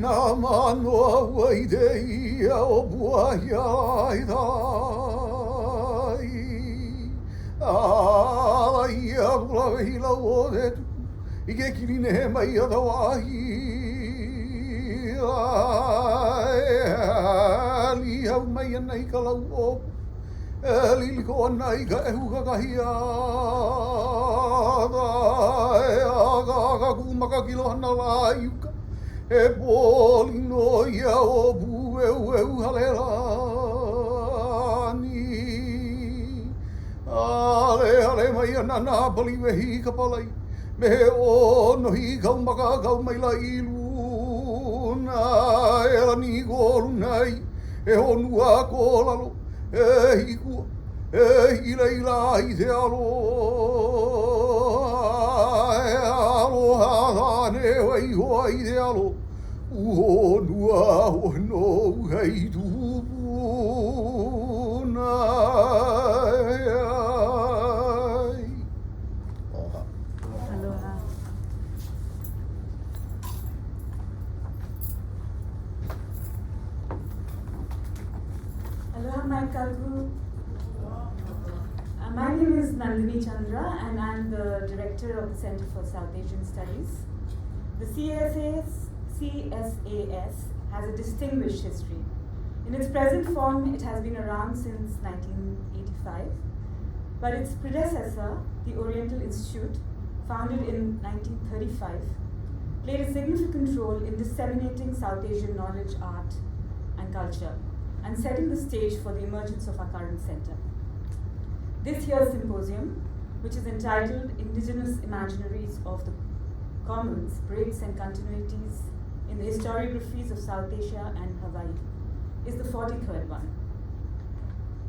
na manoa waidei o buaia idai. Ia kula hila o te tu, I ke kirine he mai a tawahi. Li hau mai ana I ka lau o, li ko ana I ka ehu kakahia. Ka kumaka kilo hana la iuka, e poli no ia o pu eu halelani. Ale mai ana na pali wehi ka palai, me o no hi kau maka kau mai la iluna, e la ni ko lunai, e honua ko lalo, e hikua, e ila I te aloha ne wai hoa I te alo, honua hono hei tupuna. My name is Nandini Chandra and I'm the Director of the Center for South Asian Studies. The CSAS has a distinguished history. In its present form, it has been around since 1985, but its predecessor, the Oriental Institute, founded in 1935, played a significant role in disseminating South Asian knowledge, art, and culture, and setting the stage for the emergence of our current center. This year's symposium, which is entitled Indigenous Imaginaries of the Commons, Breaks and Continuities in the Historiographies of South Asia and Hawaii, is the 43rd one.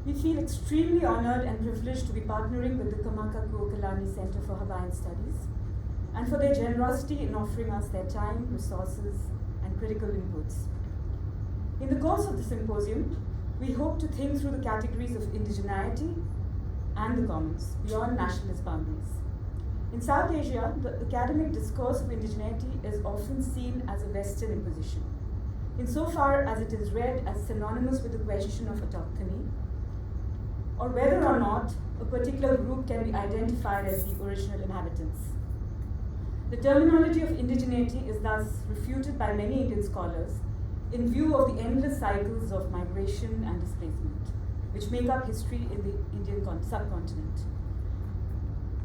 We feel extremely honored and privileged to be partnering with the Kamanamaikalani Center for Hawaiian Studies and for their generosity in offering us their time, resources, and critical inputs. In the course of the symposium, we hope to think through the categories of indigeneity and the commons beyond nationalist boundaries. In South Asia, the academic discourse of indigeneity is often seen as a Western imposition, insofar as it is read as synonymous with the question of autochthony, or whether or not a particular group can be identified as the original inhabitants. The terminology of indigeneity is thus refuted by many Indian scholars in view of the endless cycles of migration and displacement, which make up history in the Indian subcontinent.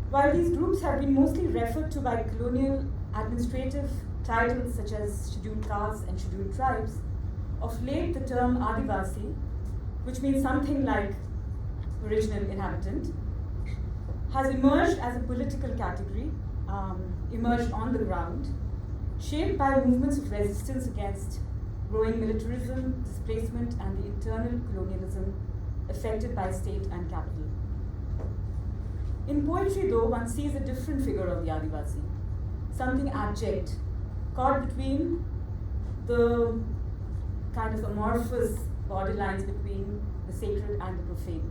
While these groups have been mostly referred to by colonial administrative titles such as scheduled castes and scheduled tribes, of late the term Adivasi, which means something like original inhabitant, has emerged as a political category, emerged on the ground, shaped by movements of resistance against growing militarism, displacement, and the internal colonialism affected by state and capital. In poetry, though, one sees a different figure of the Adivasi, something abject, caught between the kind of amorphous borderlines between the sacred and the profane.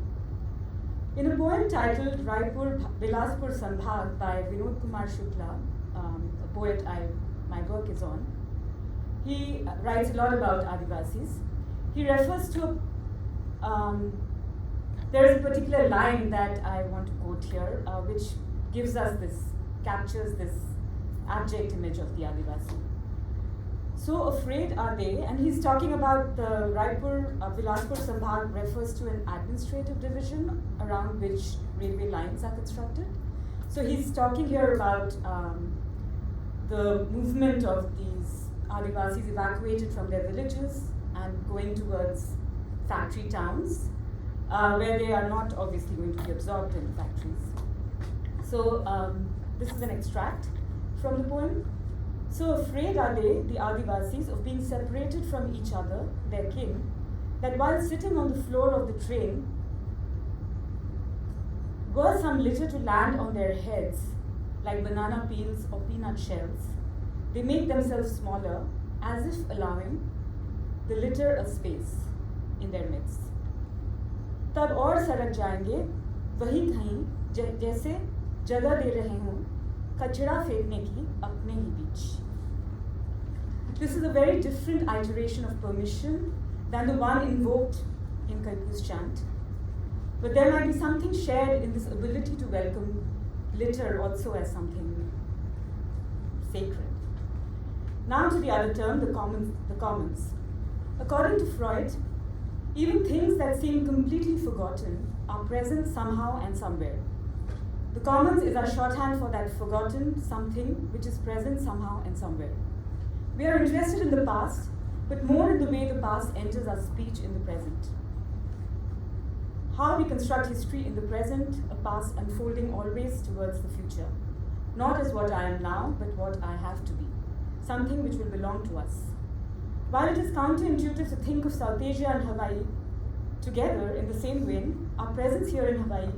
In a poem titled Raipur Bilaspur Sambhag by Vinod Kumar Shukla, a poet my work is on, he writes a lot about Adivasis. He refers to there is a particular line that I want to quote here, which gives us captures this abject image of the Adivasi. So afraid are they, and he's talking about the Raipur Bilaspur Sambhag refers to an administrative division around which railway lines are constructed. So he's talking here about the movement of these Adivasis evacuated from their villages and going towards factory towns, where they are not obviously going to be absorbed in the factories. So this is an extract from the poem. So afraid are they, the Adivasis, of being separated from each other, their kin, that while sitting on the floor of the train, were some litter to land on their heads, like banana peels or peanut shells, they make themselves smaller, as if allowing the litter a space in their midst. तब और सड़क जाएंगे, वही कहीं जैसे जगह दे रहे हों, कचरा फेंकने की अपने ही बीच. This is a very different iteration of permission than the one invoked in Kaipu's chant. But there might be something shared in this ability to welcome litter also as something sacred. Now to the other term, the commons. According to Freud, even things that seem completely forgotten are present somehow and somewhere. The commons is our shorthand for that forgotten something which is present somehow and somewhere. We are interested in the past, but more in the way the past enters our speech in the present. How we construct history in the present, a past unfolding always towards the future, not as what I am now, but what I have to be, something which will belong to us. While it is counterintuitive to think of South Asia and Hawaii together in the same vein, our presence here in Hawaii,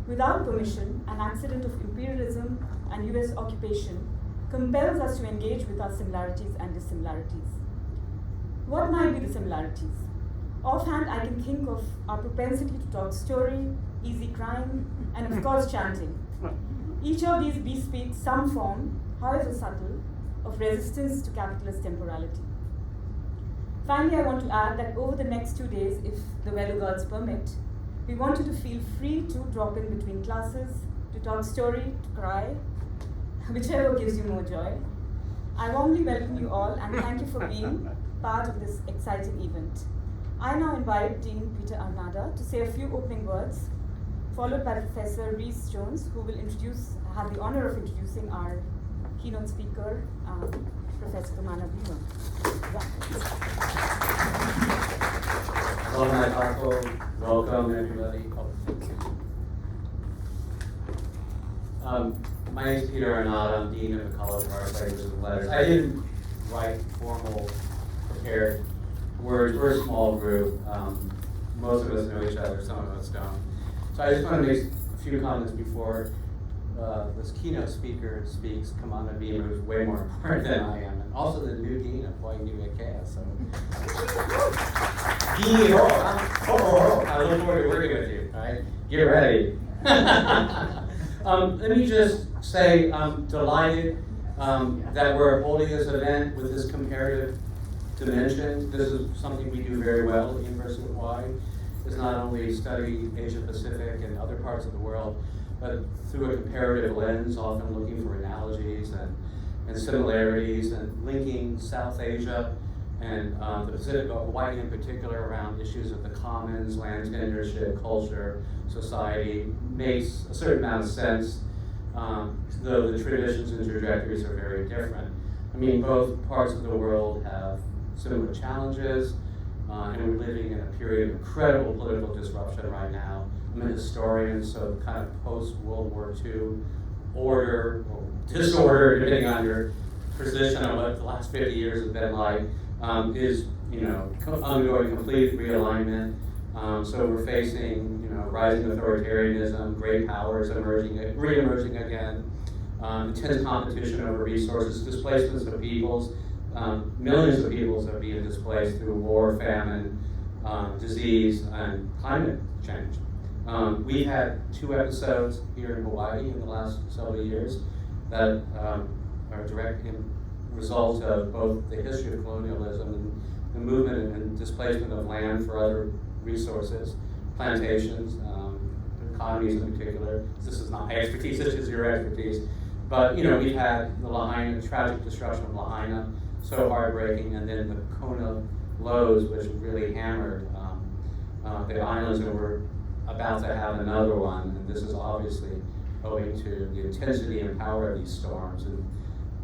without permission, an accident of imperialism and US occupation, compels us to engage with our similarities and dissimilarities. What might be the similarities? Offhand, I can think of our propensity to talk story, easy crime, and of course chanting. Each of these bespeaks some form, however subtle, of resistance to capitalist temporality. Finally, I want to add that over the next 2 days, if the weather gods permit, we want you to feel free to drop in between classes, to talk story, to cry, whichever gives you more joy. I warmly welcome you all and thank you for being part of this exciting event. I now invite Dean Peter Arnada to say a few opening words, followed by Professor Reese Jones, who will have the honor of introducing our keynote speaker, Professor Kamanamaikalani. Welcome everybody. My name is Peter Arnada. I'm Dean of the College of Arts, Languages, and Letters. I didn't write formal, prepared words. We're a small group. Most of us know each other, some of us don't. So I just want to make a few comments before this keynote speaker speaks. Kamanamaikalani, who's way more important than I am, and also the new dean of Hawaiian Ancestral Circular Economy. I look forward to working with you. All right, get ready. Let me just say I'm delighted that we're holding this event with this comparative dimension. This is something we do very well at the University of Hawaii. Is not only study Asia Pacific and other parts of the world, but through a comparative lens, often looking for analogies and similarities, and linking South Asia and the Pacific, Hawaii in particular, around issues of the commons, land tenureship, culture, society, makes a certain amount of sense, though the traditions and trajectories are very different. I mean, both parts of the world have similar challenges, and we're living in a period of incredible political disruption right now. I'm a historian, so kind of post-World War II order, or disorder, depending on your position on what the last 50 years have been like, is undergoing complete realignment. So we're facing rising authoritarianism, great powers re-emerging again, intense competition over resources, displacements of peoples. Millions of peoples are being displaced through war, famine, disease, and climate change. We've had 2 episodes here in Hawaii in the last several years that are a direct result of both the history of colonialism and the movement and displacement of land for other resources, plantations, economies in particular. This is not my expertise, this is your expertise. But we've had the Lahaina, the tragic destruction of Lahaina, so heartbreaking, and then the Kona lows, which really hammered the islands, and we're about to have another one, and this is obviously owing to the intensity and power of these storms, and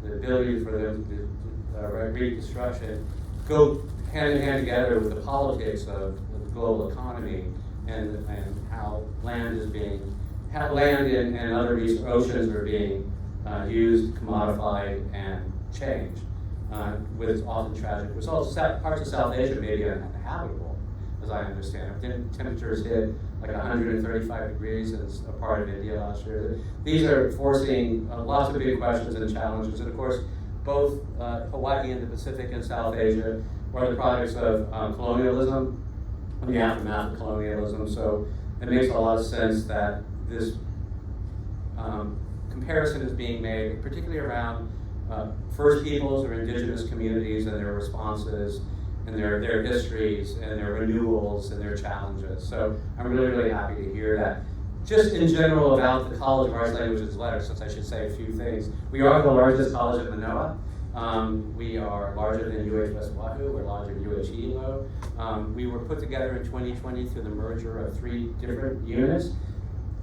the ability for them to reconstruction go hand in hand together with the politics of the global economy and how land and other oceans are being used, commodified, and changed, with often tragic results. Parts of South Asia may be uninhabitable, as I understand it. Temperatures hit like 135 degrees as a part of India last year. These are forcing lots of big questions and challenges. And of course, both Hawaii and the Pacific and South Asia are the products of colonialism and the aftermath of colonialism. So it makes a lot of sense that this comparison is being made, particularly around First Peoples or Indigenous communities and their responses and their histories and their renewals and their challenges. So I'm really, really happy to hear that. Just in general about the College of Arts, Languages, and Letters, since I should say a few things. We are the largest college in Manoa. We are larger than UH West Oahu. We're larger than UH Hilo. We were put together in 2020 through the merger of 3 different units.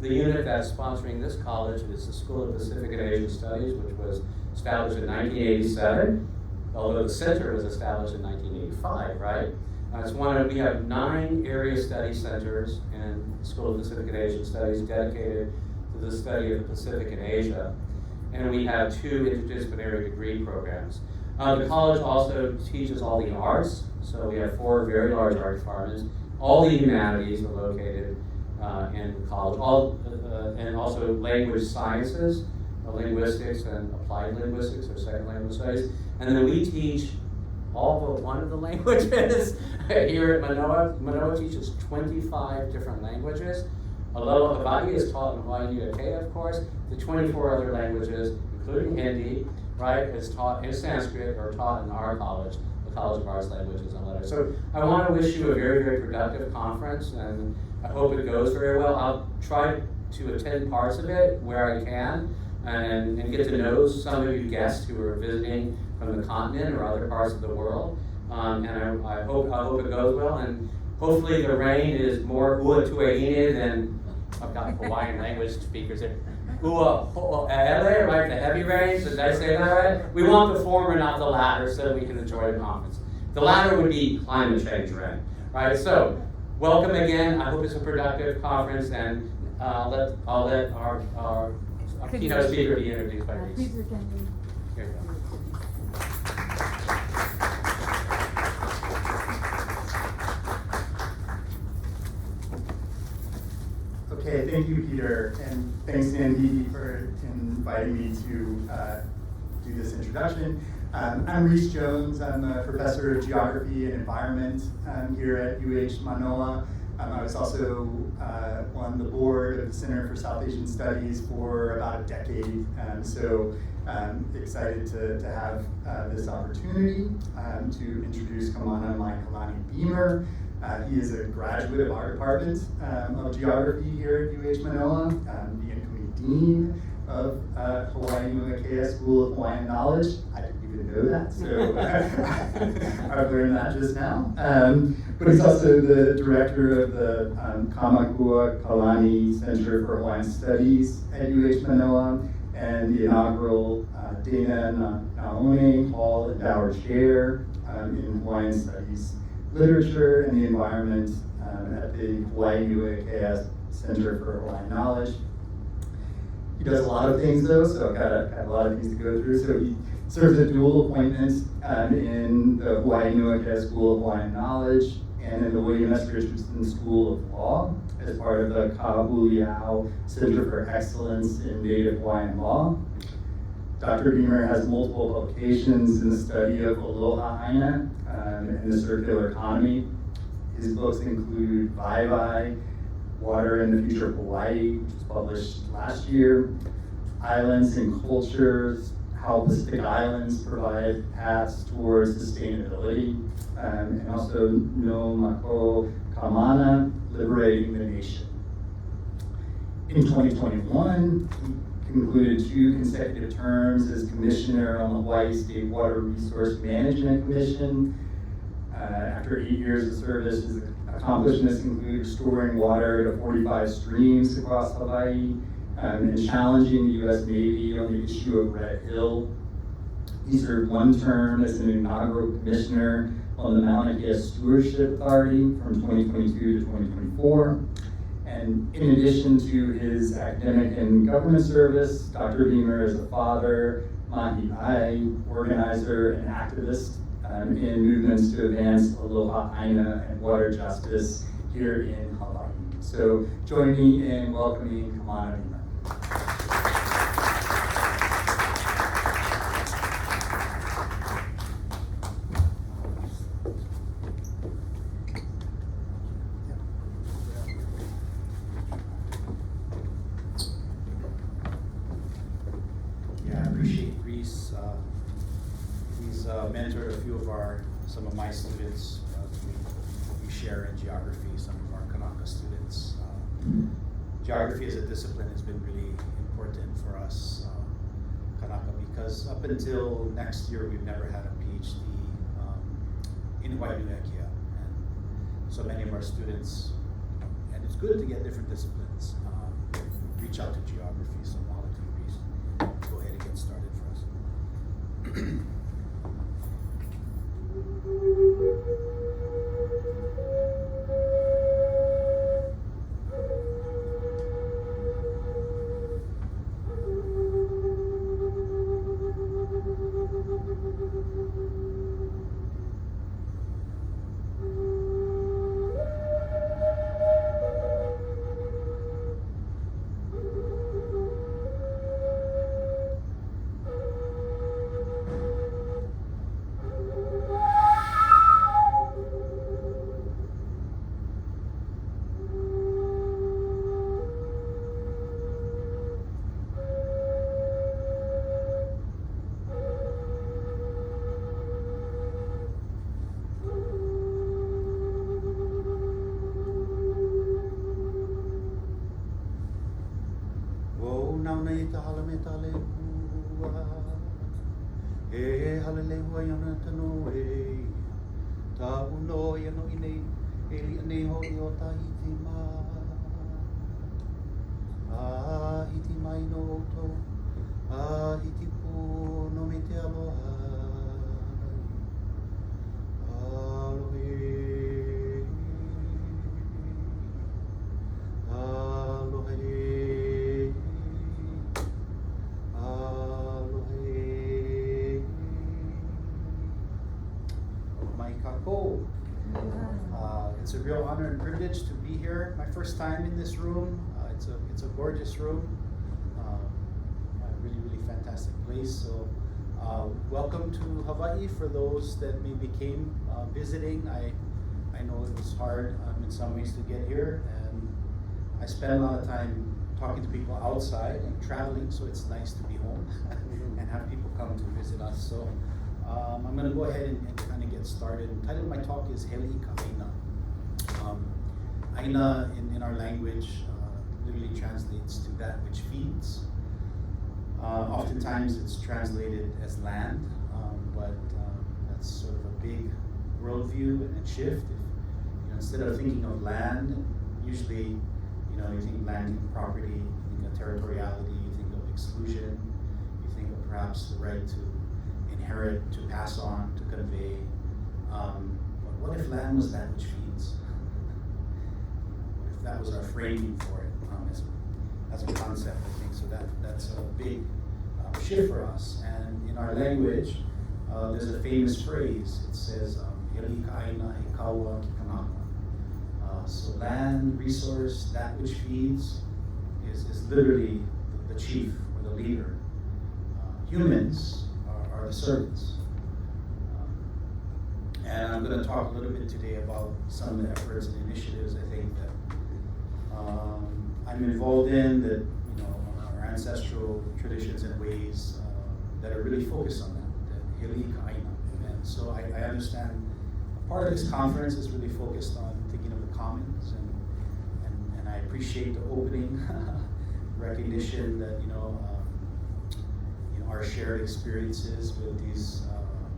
The unit that's sponsoring this college is the School of Pacific and Asian Studies, which was established in 1987, although the center was established in 1985, right? We have 9 area study centers in the School of Pacific and Asian Studies dedicated to the study of the Pacific and Asia. And we have 2 interdisciplinary degree programs. The college also teaches all the arts, so we have 4 very large art departments. All the humanities are located in the college, and also language sciences, linguistics and applied linguistics or second language studies. And then we teach all but one of the languages here at Manoa. Manoa teaches 25 different languages. Aloha Hawaii is taught in Hawaiian Ancestral, of course. The 24 other languages, including Hindi, right, is taught in Sanskrit or taught in our college, the College of Arts, Languages, and Letters. So I want to wish you a very, very productive conference, and I hope it goes very well. I'll try to attend parts of it where I can and get to know some of you guests who are visiting from the continent or other parts of the world. And I hope it goes well, and hopefully the rain is more ua tuaine than, I've got Hawaiian language speakers here. Ua ho'oele, right, the heavy rains, did I say that right? We want the former, not the latter, so that we can enjoy the conference. The latter would be climate change rain, right? So, welcome again. I hope it's a productive conference, and I'll let our keynote speaker be introduced by Reese. Here you go. Okay, thank you, Peter, and thanks, Andy, for inviting me to do this introduction. I'm Reese Jones. I'm a professor of geography and environment here at UH Manoa. I was also on the board of the Center for South Asian Studies for about a decade, so I'm excited to have this opportunity to introduce Kamanamaikalani Beamer. He is a graduate of our department of geography here at UH Manoa, the incoming dean of Hawaii School of Hawaiian Knowledge. I didn't even know that, so I've learned that just now. But he's also the director of the Kamanamaikalani Center for Hawaiian Studies at UH Manoa, and the inaugural Dana Naone Hall Endowed Chair in Hawaiian Studies, Literature and the Environment at the Hawaii UAKS Center for Hawaiian Knowledge. He does a lot of things though, so I've got a lot of things to go through. So he serves a dual appointment in the Hawaii UAKS School of Hawaiian Knowledge and in the William S. Richardson School of Law as part of the Kahuliao Center for Excellence in Native Hawaiian Law. Dr. Beamer has multiple publications in the study of aloha ʻāina and the circular economy. His books include Vai, Water and the Future of Hawaii, which was published last year, Islands and Cultures, How Pacific Islands Provide Paths Towards Sustainability, and also No Mako Kamana, Liberating the Nation. In 2021, he concluded 2 consecutive terms as commissioner on the Hawaii State Water Resource Management Commission. After 8 years of service, his accomplishments include restoring water to 45 streams across Hawaii and challenging the U.S. Navy on the issue of Red Hill. He served 1 term as an inaugural commissioner on the Mauna Kea Stewardship Authority from 2022 to 2024. And in addition to his academic and government service, Dr. Beamer is a father, mahi'ai, organizer, and activist in movements to advance aloha ʻāina and water justice here in Hawaii. So join me in welcoming Kamana Beamer. Yeah, I appreciate Reese my students, we share in geography, some of our Kanaka students. Geography as a discipline has been really important for us, Kanaka, because up until next year, we've never had a PhD in Hawaiian Ancestral. And so many of our students, and it's good to get different disciplines, reach out to geography. So Malaki, Reese, go ahead and get started for us. It's a real honor and privilege to be here. My first time in this room. It's a gorgeous room. A really fantastic place. So welcome to Hawaii for those that maybe came visiting. I know it was hard in some ways to get here, and I spent a lot of time talking to people outside and traveling, so it's nice to be home and have people come to visit us. So I'm going to go ahead and kind of get started. The title of my talk is Aliʻi Ka. ʻＡina in our language literally translates to that which feeds. Oftentimes it's translated as land, but that's sort of a big worldview and a shift. If, instead of thinking of land, usually you think land and property, you think of territoriality, you think of exclusion, you think of perhaps the right to inherit, to pass on, to convey. But what if land was that which feeds? What if that was our framing for it as a concept, I think. So that's a big shift for us. And in our language, there's a famous phrase. It says, Aliʻi Ka ʻāina e kaua ki kanaka. So land, resource, that which feeds is literally the chief or the leader. Humans are the servants. And I'm going to talk a little bit today about some of the efforts and initiatives I think that I'm involved in, that our ancestral traditions and ways that are really focused on that Aliʻi Ka ʻāina. And so I understand part of this conference is really focused on thinking of the commons, and I appreciate the opening recognition that our shared experiences with these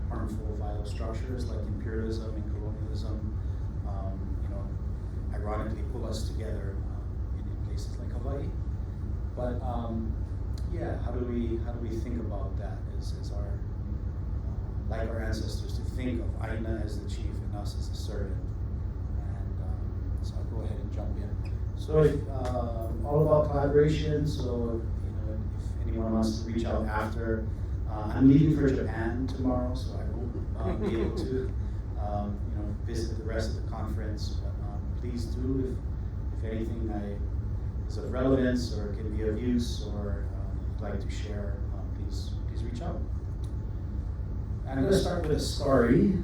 harmful, violent structures like imperialism and colonialism, ironically pull us together in places like Hawaii. But how do we think about that as our like our ancestors, to think of ʻāina as the chief and us as the servant? And so I'll go ahead and jump in. So all about collaboration. So if anyone wants to reach out after, I'm leaving for Japan tomorrow, so I won't be able to visit the rest of the conference. But please do, if anything is of relevance or can be of use, or you'd like to share, please reach out. I'm going to start with a story.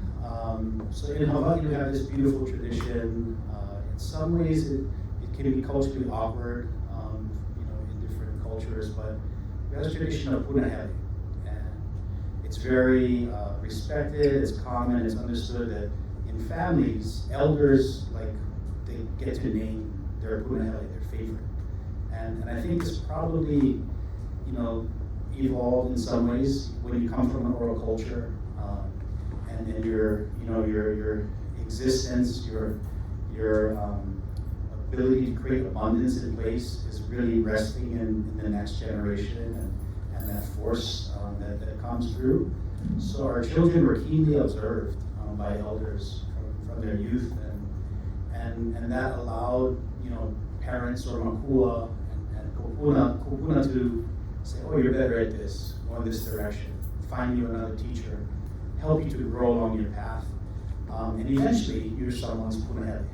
So in Hawaii, you have this beautiful tradition. In some ways, it can be culturally awkward, in different cultures, but we have this tradition of punahele. And It's very respected, it's common, it's understood that in families, elders, like, they get to name their punahele, their favorite. And I think this probably, evolved in some ways when you come from an oral culture, and your existence, your ability to create abundance in place is really resting in the next generation and that force that comes through. So our children were keenly observed by elders from their youth, and that allowed parents or makua and kupuna to say, oh, you're better at this, go in this direction, find you another teacher, help you to grow along your path. And eventually, you're someone's punahele,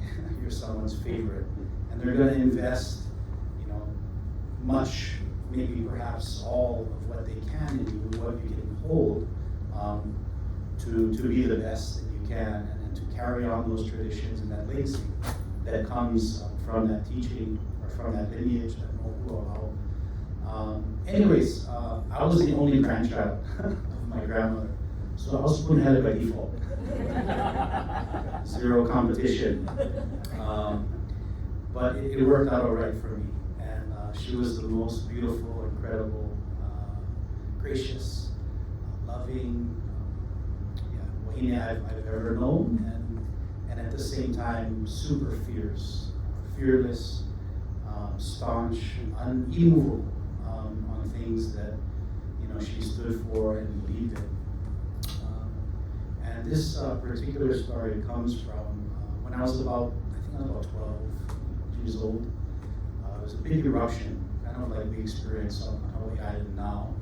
you're someone's favorite. And they're going to invest, much, maybe perhaps all of what they can in you, what you can hold, to be the best that you can, and to carry on those traditions and that legacy that comes from that teaching or from that lineage, that moku alao. Anyways, I was the only grandchild of my grandmother, so I was punahele by default. Zero competition. But it worked out all right for me. And she was the most beautiful, incredible, gracious, loving wahine I've ever known, and at the same time, super fierce, fearless, staunch, immovable on things that she stood for and believed in. And this particular story comes from when I was about 12 years old. It was a big eruption, kind of like we experience on Hawaii Island now.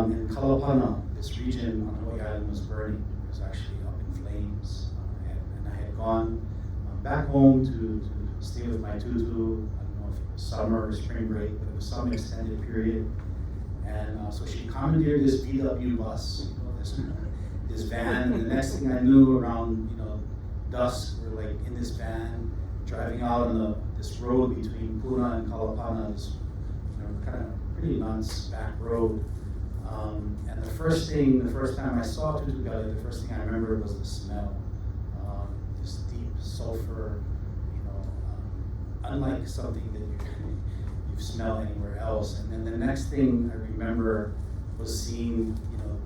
In Kalapana, this region on Hawaii Island was burning. It was actually up in flames. And I had gone back home to stay with my tutu. I don't know if it was summer or spring break, but it was some extended period. And so she commandeered this VW bus, this van, and the next thing I knew, around dusk, we're like in this van driving out on this road between Puna and Kalapana, this kind of pretty nuts back road. And the first time I saw Tutukali, the first thing I remember was the smell, this deep sulfur, unlike something that you smell anywhere else. And then the next thing I remember was seeing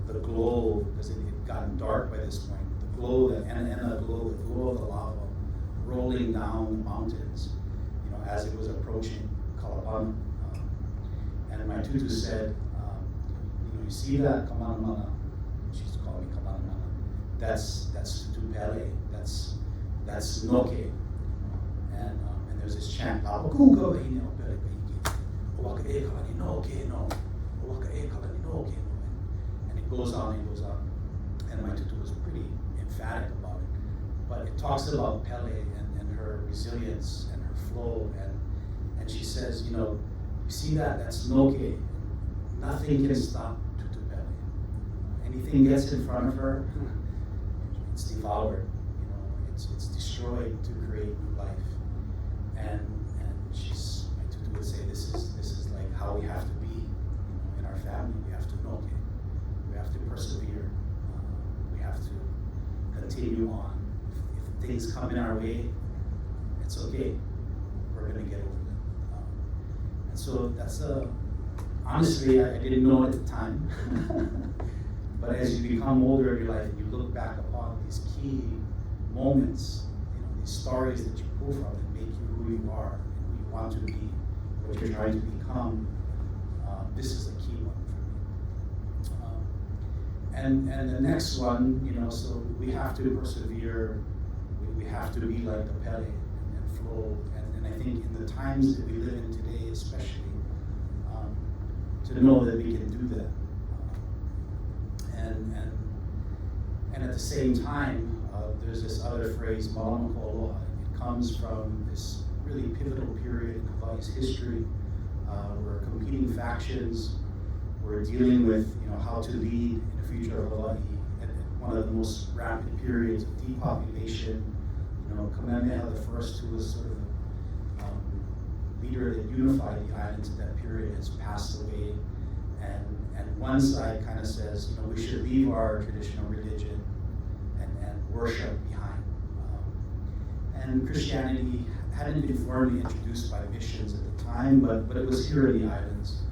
the glow, because it had gotten dark by this point. The glow, the glow of the lava rolling down the mountains, as it was approaching Kalapana. And my tutu said, you see that, Kamanamaikalani? She used to call me Kamanamaikalani. That's tutu pele. That's noke. And there's this chant, and it goes on and goes on. And my tutu was pretty emphatic about it. But it talks about Pele and her resilience and her flow. And she says, you see that's noke. Nothing can stop tutu Pele. Anything gets in front of her, it's devoured. It's destroyed to create new life. And my tutu would say, this is like how we have to be, in our family. We have to know it. We have to persevere. We have to continue on. If things come in our way, it's okay. We're gonna get over them. And so that's honestly, I didn't know at the time. But as you become older in your life and you look back upon these key moments, these stories that you pull from that make you who you are, and who you want to be, what you're trying to become, this is a key one for me. And the next one, so we have to persevere, we have to be like the Pele and flow, and I think in the times that we live in today especially, to know that we can do that. And at the same time, there's this other phrase, malama ko aloha. It comes from this really pivotal period in Hawaii's history, where competing factions were dealing with how to lead in the future of Hawaii at one of the most rapid periods of depopulation. Kamehameha I, who was sort of the leader that unified the islands at that period, has passed away, and And one side kind of says, we should leave our traditional religion and worship behind. And Christianity hadn't been formally introduced by missions at the time, but it was here in the islands,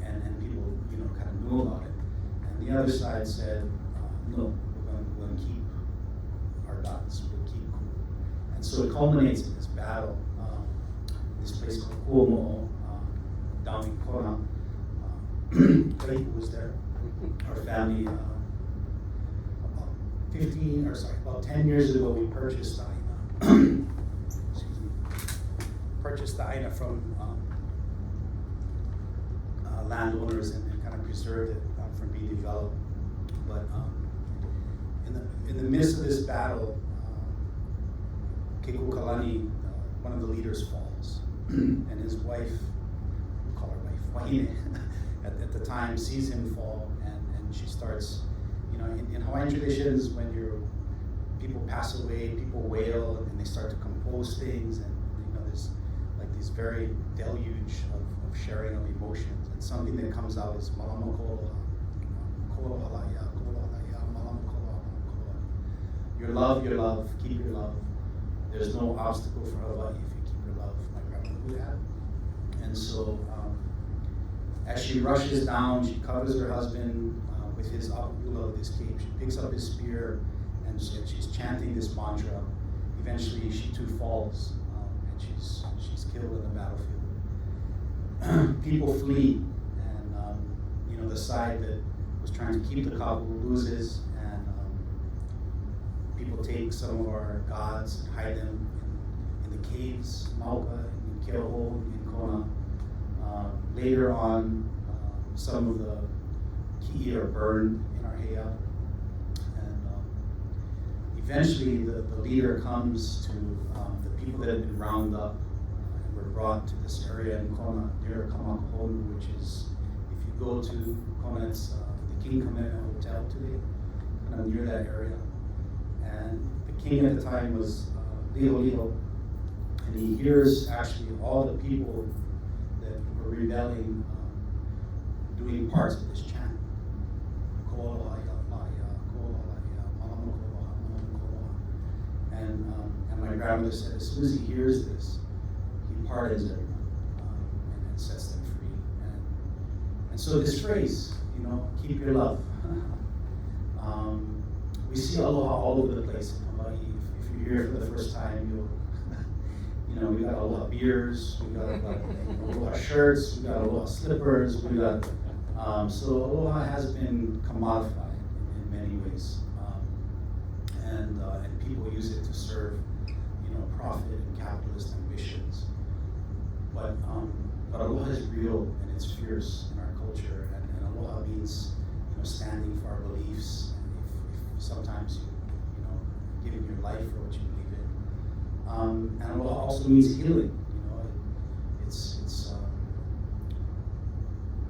and people, kind of knew about it. And the other side said, no, we're going to keep our gods, we'll keep cool. And so it culminates in this battle, this place called Kuomo, down in Kona. Clay was there. Our family, about 10 years ago, we purchased ʻāina. Excuse me. Purchased the ʻāina from landowners and kind of preserved it from being developed. But in the midst of this battle, Kalani, one of the leaders, falls, and his wife, we'll call her wife, Wahine, at the time sees him fall, and she starts, in Hawaiian traditions, when people pass away, people wail and they start to compose things, and there's like this very deluge of sharing of emotions, and something that comes out is malamakola, your love, keep your love. There's no obstacle for Hawaii if you keep your love, my grandmother would have. And so, as she rushes down, she covers her husband with his ʻāula, this cape. She picks up his spear, and she's chanting this mantra. Eventually, she too falls, and she's killed in the battlefield. People flee, and the side that was trying to keep the kapu loses, and people take some of our gods and hide them in the caves, Mauka, in Keoho, in Kona. Later on, some of the ki'i are burned in our heia, and eventually the leader comes to the people that have been rounded up and were brought to this area in Kona near Kamakahonu, which is, if you go to Kona, it's the King Kamanamaikalani Hotel today, kind of near that area. And the king at the time was Liho, and he hears actually all the people that were rebelling doing parts of this chant. And my grandmother said, as soon as he hears this, he pardons everyone and sets them free. And so this phrase, keep your love. We see aloha all over the place in Hawaii. If you're here for the first time, we got aloha beers, we got aloha shirts, we got aloha slippers, we got, so aloha has been commodified in many ways. And people use it to serve, profit and capitalist ambitions. But aloha is real and it's fierce in our culture, and aloha means, standing for our beliefs. If sometimes giving your life for what you believe in. And aloha also means healing. It's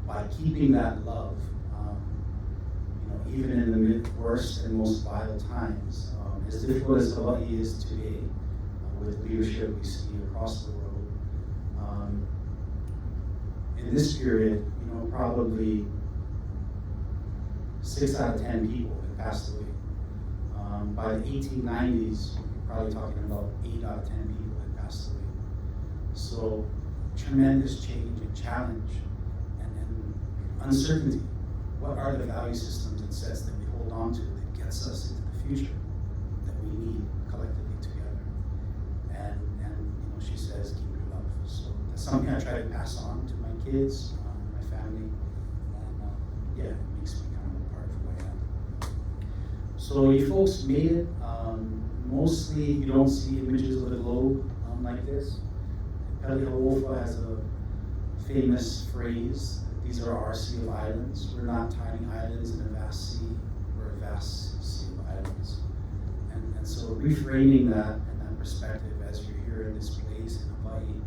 by keeping that love, even in the worst and most vile times, as difficult as Hawaii is today, with leadership we see across the world. In this period, probably 6 out of 10 people have passed away. By the 1890s, you're probably talking about 8 out of 10 people had passed away. So tremendous change and challenge and uncertainty. What are the value systems and sets that we hold on to that gets us into the future that we need collectively together? And she says, keep your love. So that's something I try to pass on to my kids, my family, and it makes me kind of a part of who I am. So you folks made it. Mostly you don't see images of the globe like this. Pelihawofa has a famous phrase: these are our sea of islands. We're not tiny islands in a vast sea. We're a vast sea of islands. And so reframing that and that perspective as you're here in this place in Hawaii,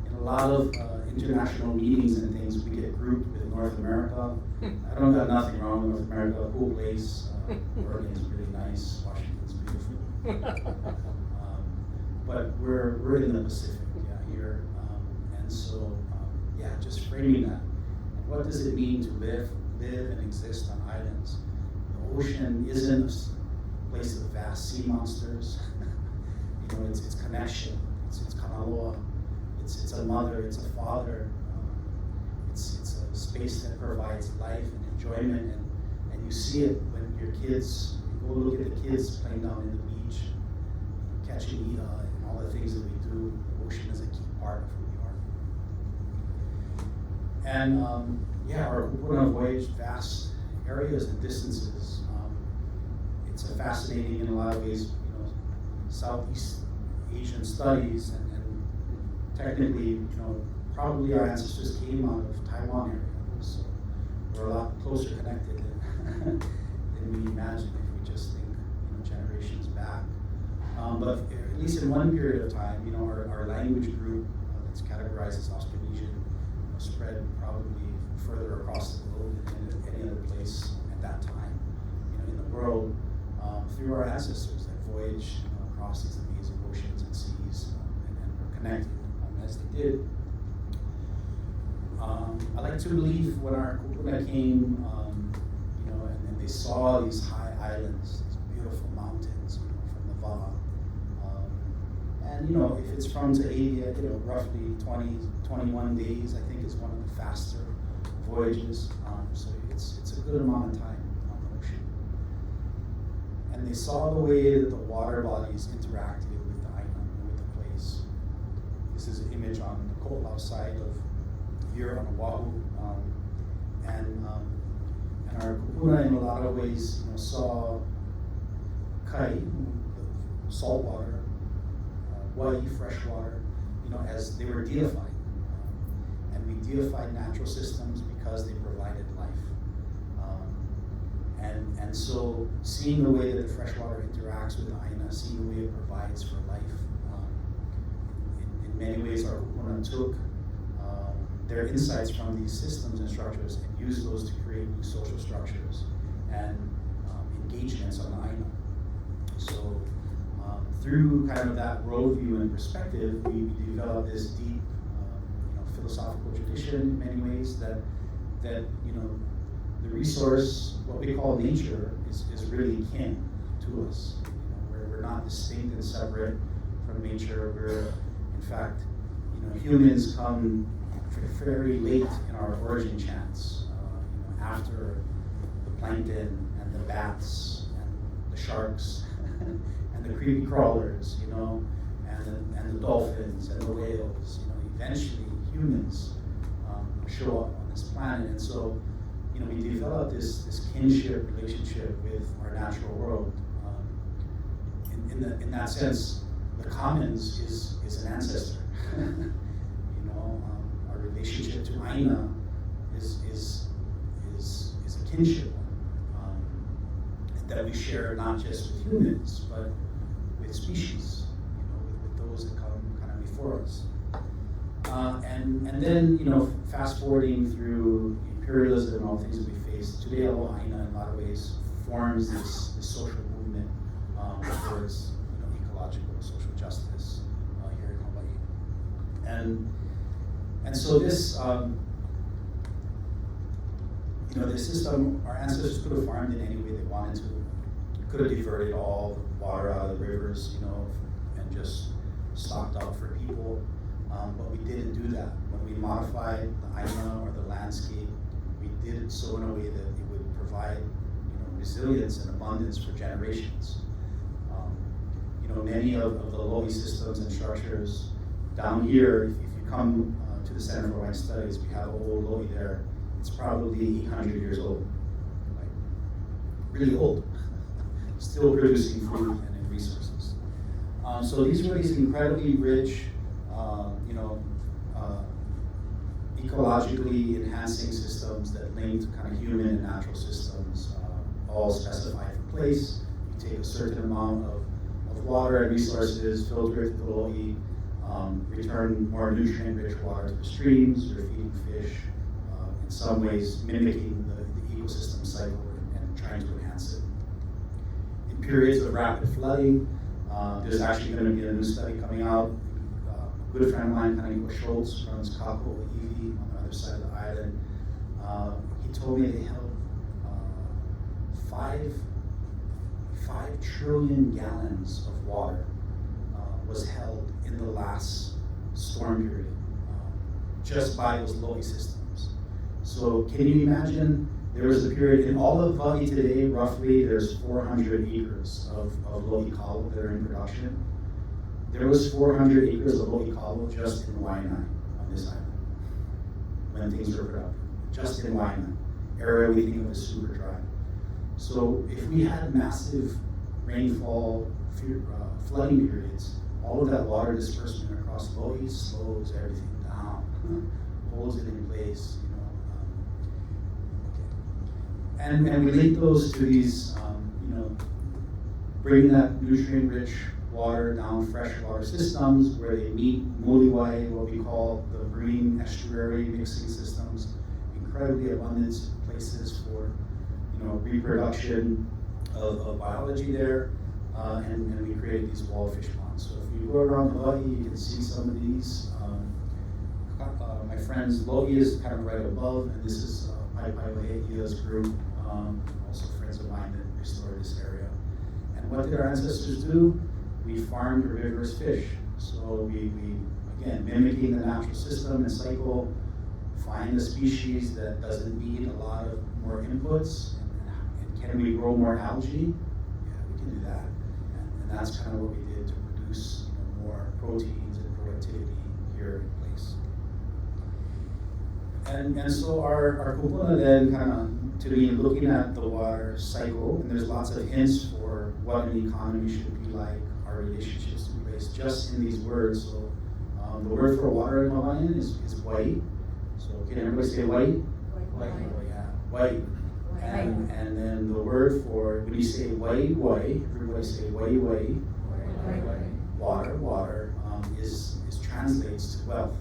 in a lot of international meetings and things, we get grouped with North America. I don't got nothing wrong with North America. Cool place. Oregon's really nice. Washington's beautiful. But we're in the Pacific, here. And so just framing that. And what does it mean to live and exist on islands? The ocean isn't a place of vast sea monsters. It's connection. It's kanaloa. It's a mother. It's a father. It's a space that provides life and enjoyment, and you see it when your kids. You go look at the kids playing down in the beach, catching iʻa, and all the things that we do. The ocean is a key part of who we are. And our kupuna voyaged vast areas and distances. It's a fascinating, in a lot of ways, Southeast Asian studies, and technically, probably our ancestors came out of Taiwan area, so we're a lot closer connected than we imagine if we just think, generations back. But at least in one period of time, our language group that's categorized as Austronesian spread probably further across the globe than any other place at that time, in the world, through our ancestors that voyaged across these amazing oceans and seas, and were connected as they did. I like to believe when our kupuna came, and they saw these high islands, these beautiful mountains, from the Va'a. And if it's from Tahiti, roughly 21 days, I think is one of the faster voyages. So it's a good amount of time on the ocean. And they saw the way that the water bodies interacted with the island, with the place. This is an image on the Ko'olau side of here on Oahu. And our kupuna, in a lot of ways, saw kai, the salt water, wai, fresh water, as they were deified. And we deified natural systems because they provided life. And so seeing the way that the fresh water interacts with the ʻāina, seeing the way it provides for life, in many ways our kupuna took their insights from these systems and structures and used those to create new social structures and engagements on the ʻāina. So through kind of that worldview and perspective, we developed this deep philosophical tradition in many ways that the resource, what we call nature, is really kin to us. We're not distinct and separate from nature. We're, in fact, humans come very late in our origin chance, after the plankton and the bats and the sharks and the creepy crawlers, and the dolphins and the whales. Eventually humans show up on this planet, and so we develop this kinship relationship with our natural world. In that sense, the commons is an ancestor. Our relationship to ʻāina is a kinship one, that we share not just with humans, but with species, with those that come kind of before us. And then, fast forwarding through imperialism and all the things that we face, today aloha ʻāina in a lot of ways forms this social movement towards ecological social justice here in Hawaii. And so this this system, our ancestors could have farmed in any way they wanted to. Could have diverted all the water out of the rivers, and just stocked up for people. But we didn't do that. When we modified the ʻāina or the landscape, we did it so in a way that it would provide, resilience and abundance for generations. Many of the lo'i systems and structures down here, if you come to the Center for Hawaiian Studies, we have an old lo'i there. It's probably 800 years old, like really old, still producing food and resources. So these were these incredibly rich, ecologically enhancing systems that linked kind of human and natural systems, all specified for place. You take a certain amount of water and resources, filter it to the lo'i, return more nutrient-rich water to the streams, you're feeding fish, in some ways mimicking the ecosystem cycle and trying to enhance it. In periods of rapid flooding, there's actually going to be a new study coming out good friend of mine, Kaneko Schultz, runs ʻŌiwi on the other side of the island. He told me they held 5 trillion gallons of water was held in the last storm period, just by those lo'i systems. So can you imagine, there was a period in all of Hawaii today, roughly there's 400 acres of lo'i kalo that are in production. There was 400 acres of lo'i kalo just in Hawaiian on this island when things were productive, just in Hawaiian, area we think of as super dry. So if we had massive rainfall, flooding periods, all of that water disbursement across lo'i slows everything down, holds it in place, you know. And we link those to these, you know, bringing that nutrient-rich water down freshwater systems where they meet moliwai, what we call the marine estuary mixing systems, incredibly abundant places for, you know, reproduction of biology there, and we create these wallfish ponds. So if you go around Hawaii, you can see some of these. My friend's lo'i is kind of right above, and this is Paipa'ia's group, also friends of mine that restored this area. And what did our ancestors do? We farmed herbivorous fish. So we again, mimicking the natural system and cycle, find a species that doesn't need a lot of more inputs, and can we grow more algae? Yeah, we can do that. And that's kind of what we did to produce, you know, more proteins and productivity here in place. And so our kupuna then kind of, to be looking at the water cycle, and there's lots of hints for what an economy should be like, our relationships to place, just in these words. So the word for water in Hawaiian is white. So can everybody say white? White. Oh, yeah, white. And then the word for, when you say wai, everybody say wai. Water is translates to wealth.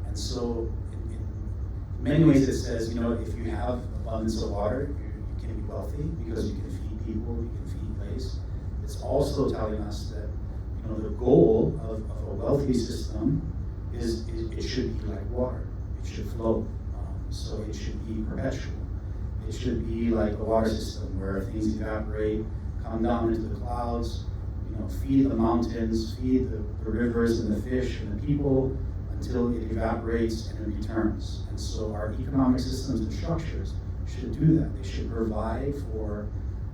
And so in many ways it says, you know, if you have abundance of water, you can be wealthy because you can feed people, you can feed place. It's also telling us that, you know, the goal of a wealthy system is it should be like water. It should flow. So it should be perpetual. It should be like a water system where things evaporate, come down into the clouds, you know, feed the mountains, feed the rivers and the fish and the people until it evaporates and it returns. And so our economic systems and structures should do that. They should provide for,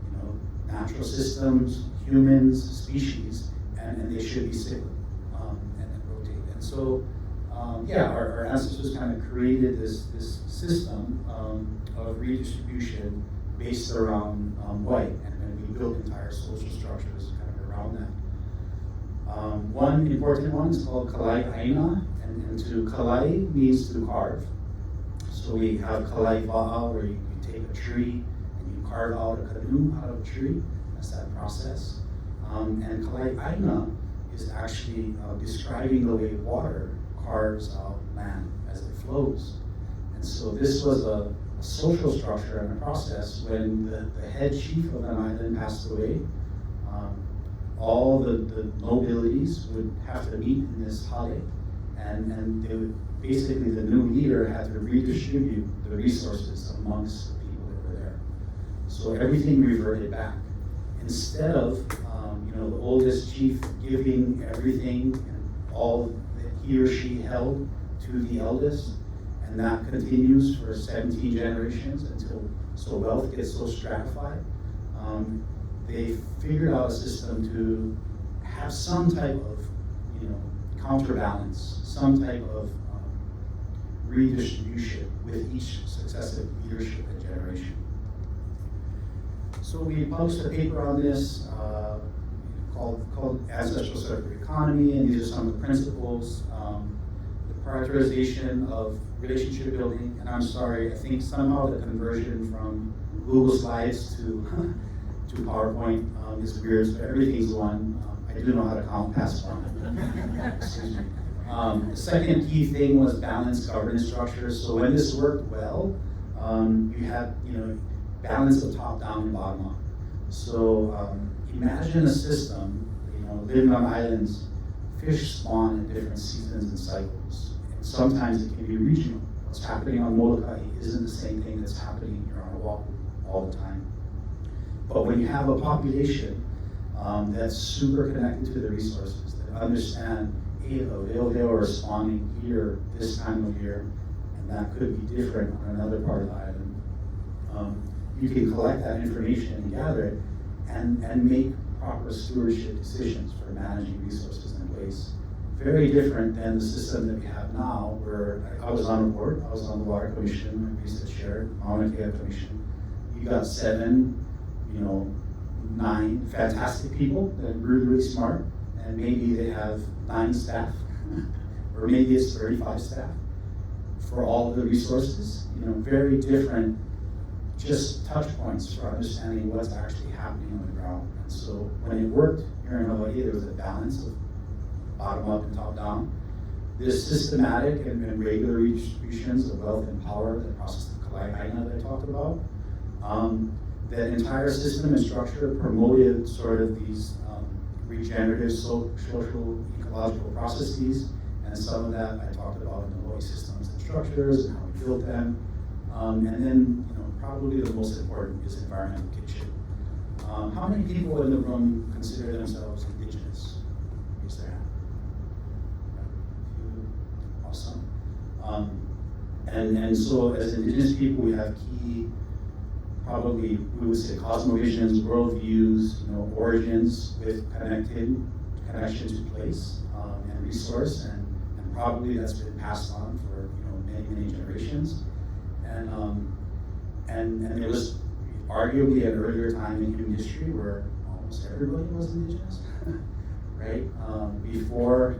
you know, natural systems, humans, species, and they should be cyclical and rotate. And so, yeah, our ancestors kind of created this system of redistribution based around white, and then we built entire social structures kind of around that. One important one is called ʻāina, and to kalai means to carve. So we have kalai va'a, where you take a tree and you carve out a canoe out of a tree. That's that process. And kalai ʻāina is actually describing the way water carves out land as it flows. And so this was a social structure and a process. When the head chief of an island passed away, all the nobilities would have to meet in this hale, and they would, basically the new leader had to redistribute the resources amongst the people that were there. So everything reverted back. Instead of you know, the oldest chief giving everything and all that he or she held to the eldest, and that continues for 17 generations until so wealth gets so stratified. They figured out a system to have some type of, you know, counterbalance, some type of redistribution with each successive leadership and generation. So we published a paper on this called Ancestral Circular Economy, and these are some of the principles. The prioritization of relationship building, and I'm sorry, I think somehow the conversion from Google Slides to PowerPoint is weird, so everything's one. I do know how to count past one. Excuse me. The second key thing was balanced governance structures. So when this worked well, you had, you know, balance of top down and bottom up. So imagine a system, you know, living on islands fish spawn in different seasons and cycles. And sometimes it can be regional. What's happening on Molokai isn't the same thing that's happening here on Oahu all the time. But when you have a population that's super connected to the resources, that understand, hey, the Leoleo are spawning here this time of year, and that could be different on another part of the island, you can collect that information and gather it and make proper stewardship decisions for managing resources and waste. Very different than the system that we have now, where I was on a board, I was on the Water Commission, Reese shared, Mauna Kea Commission. You got 7, 9 fantastic people that are really, really smart, and maybe they have 9 staff, or maybe it's 35 staff for all of the resources. Very different, just touch points for understanding what's actually happening on the ground. And so when it worked here in Hawaii, there was a balance of bottom up and top down. There's systematic and regular redistributions of wealth and power, the process of ʻāina that I talked about. That entire system and structure promoted sort of these regenerative social ecological processes, and some of that I talked about in the Hawaii systems and structures and how we built them. And then, probably the most important is environmental kinship. How many people in the room consider themselves indigenous? Raise their hand. Awesome. And so as indigenous people, we have key, probably we would say cosmovisions, worldviews, origins with connection to place and resource, and probably that's been passed on for many generations. And there was arguably an earlier time in human history where almost everybody was indigenous, right? Before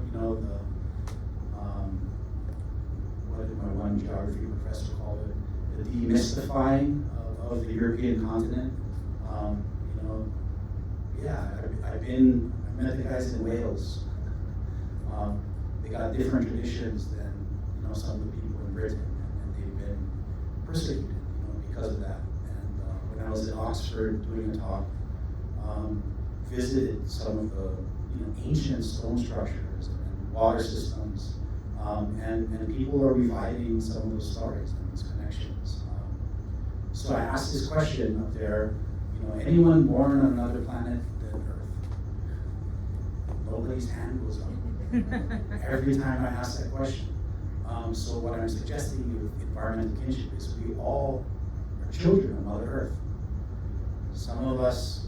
what did my one geography professor call it? The demystifying of the European continent. I met the guys in Wales. They got different traditions than some of the people in Britain, and they've been persecuted because of that. And when I was in Oxford doing a talk, visited some of the ancient stone structures and water systems, and people are reviving some of those stories and these connections. So I asked this question up there, anyone born on another planet than Earth? Nobody's hand goes up. Every time I ask that question. So what I'm suggesting with environmental kinship is we all are children of Mother Earth. Some of us,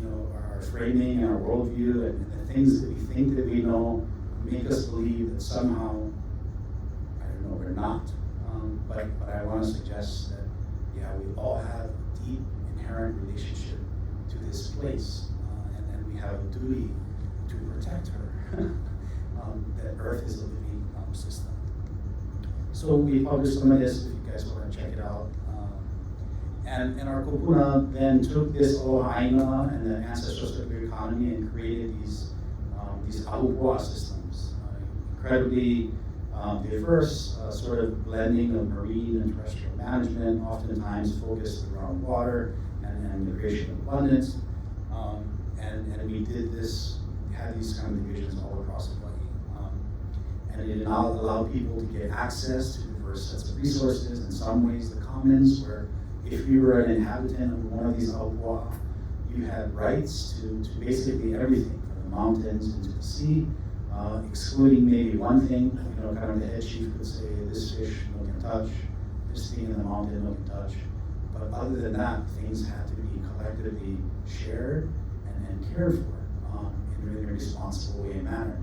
our framing and our worldview and the things that we think that we know make us believe that somehow, we're not. But I want to suggest that, we all have a deep, inherent relationship to this place, and we have a duty to protect her. That Earth is a living system. So we published some of this if you guys want to check it out. And our kupuna then took this ʻāina and the Ancestral Circular Economy and created these aloha systems. Incredibly diverse, sort of blending of marine and terrestrial management, oftentimes focused around water and the creation of abundance. And we did this, had these kind of divisions all across Hawaii. And it allowed people to get access to diverse sets of resources. In some ways, the commons, where if you were an inhabitant of one of these aloha, you had rights to basically everything, from the mountains into the sea, excluding maybe one thing. Kind of the head chief could say, this fish no can touch, this thing in the mountain no can touch. But other than that, things had to be collectively shared and cared for in a really responsible way and manner.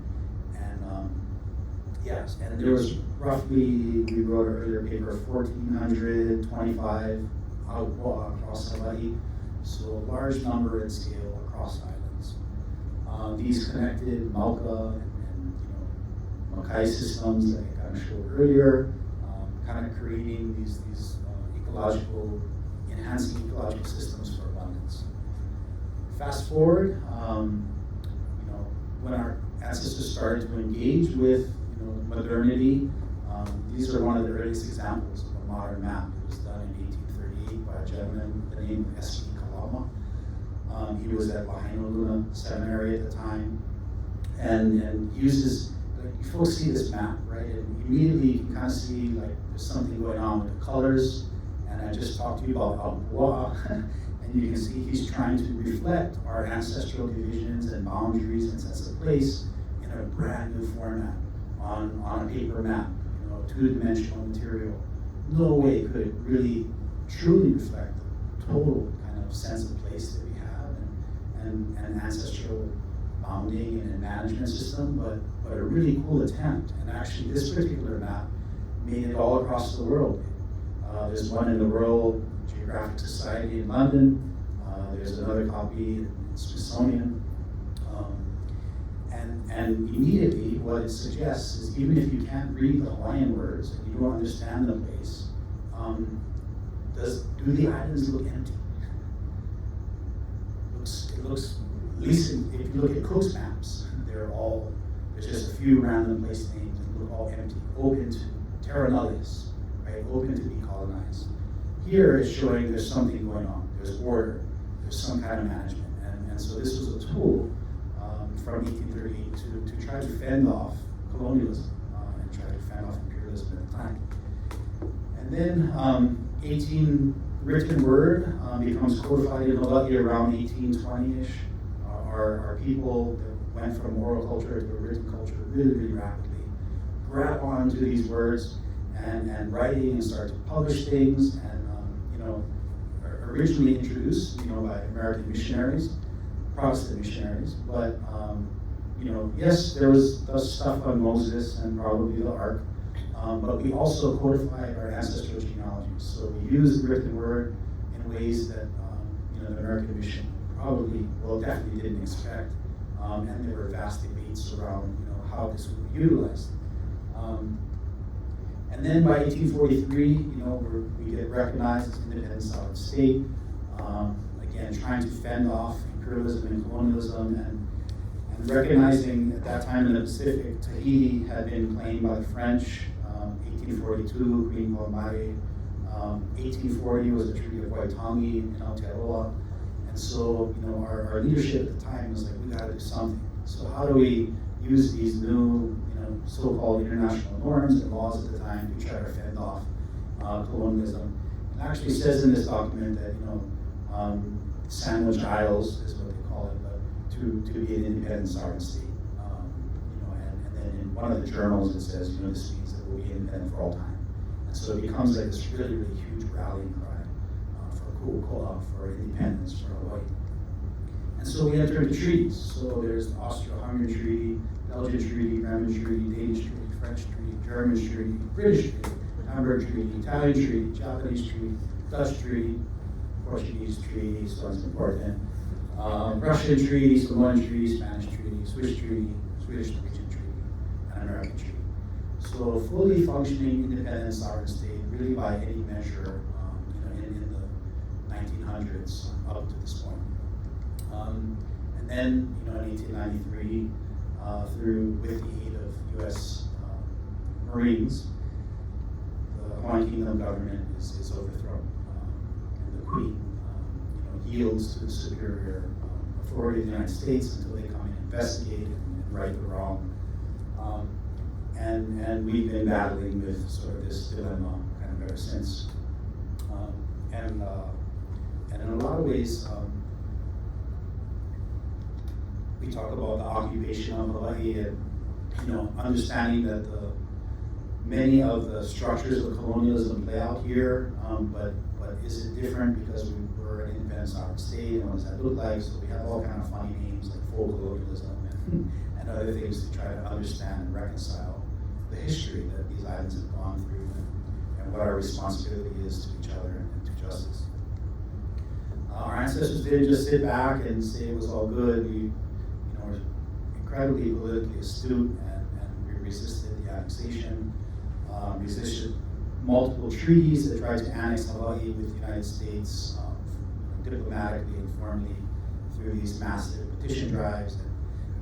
Yes, and there was roughly, we wrote an earlier paper, 1,425 aloha across Hawaii, so a large number and scale across islands. These connected Mauka and Makai systems that I kind of showed earlier, kind of creating these enhancing ecological systems for abundance. Fast forward, when our ancestors started to engage with modernity, these are one of the earliest examples of a modern map. It was done in 1838 by a gentleman with the name of Aliʻi Ka. He was at Lahaina Luna Seminary at the time, and uses, like, you folks see this map, right? And immediately you can kind of see like there's something going on with the colors. And I just talked to you about aloha, and you can see he's trying to reflect our ancestral divisions and boundaries and sense of place in a brand new format on a paper map, you know, two-dimensional material. No way could it really truly reflect the total kind of sense of place that we have and an ancestral bounding and management system, but a really cool attempt. And actually this particular map made it all across the world. There's one in the Royal Geographic Society in London. There's another copy in Smithsonian. And immediately what it suggests is even if you can't read the Hawaiian words and you don't understand the place, do the islands look empty? It looks, at least if you look at Cook's maps, there's just a few random place names and look all empty, open to terra nullius, right? Open to be colonized. Here it's showing there's something going on. There's order. There's some kind of management. And so this was a tool from 1838 to try to fend off colonialism and try to fend off imperialism at the time. And then written word becomes codified in Hawaii around 1820-ish. Our people that went from oral culture to written culture really, really rapidly grab onto these words and writing and start to publish things, and originally introduced by American missionaries, Protestant missionaries, but yes, there was stuff on Moses and probably the Ark, but we also codified our ancestral genealogies. So we used the written word in ways that the American mission definitely didn't expect, and there were vast debates around how this would be utilized. And then by 1843, we get recognized as an independent sovereign state. Again, trying to fend off imperialism and colonialism, and recognizing at that time in the Pacific, Tahiti had been claimed by the French. 1842, Queen Kamanamaikalani. 1840 was the Treaty of Waitangi in Aotearoa. And so, our leadership at the time was like, we got to do something. So how do we use these new, so-called international norms and laws at the time to try to fend off colonialism? It actually says in this document that, Sandwich Isles is what they call it, but to be an independent sovereign state. And then in one of the journals it says, this means that we'll be independent for all time. And so it becomes like this really, really huge rallying cry for independence for Hawaii. And so we enter into treaties. So there's the Austro-Hungarian Treaty, Belgian Treaty, German Treaty, Danish Treaty, French Treaty, German Treaty, British Treaty, Hamburg Treaty, Italian Treaty, Japanese Treaty, Dutch Treaty, Portuguese Treaty, so that's important. Russian Treaty, Samoan Treaty, Spanish Treaty, Swiss Treaty, Swedish Norwegian Treaty, and American Treaty. So fully functioning independent sovereign state, really by any measure, in the 1900s up to this point. And then, in 1893, with the aid of U.S. Marines, the Hawaiian Kingdom government is overthrown, and the Queen, yields to the superior authority of the United States until they come and investigate and right the wrong. And we've been battling with sort of this dilemma kind of ever since. And in a lot of ways, we talk about the occupation of Hawaii and understanding that many of the structures of colonialism play out here, but is it different because we were an independent sovereign state, and what does that look like? So we have all kind of funny names like full colonialism and other things to try to understand and reconcile the history that these islands have gone through and what our responsibility is to each other and to justice. Our ancestors didn't just sit back and say it was all good. We were incredibly politically astute, and we resisted the annexation, resisted multiple treaties that tried to annex Hawaii with the United States, diplomatically and formally through these massive petition drives.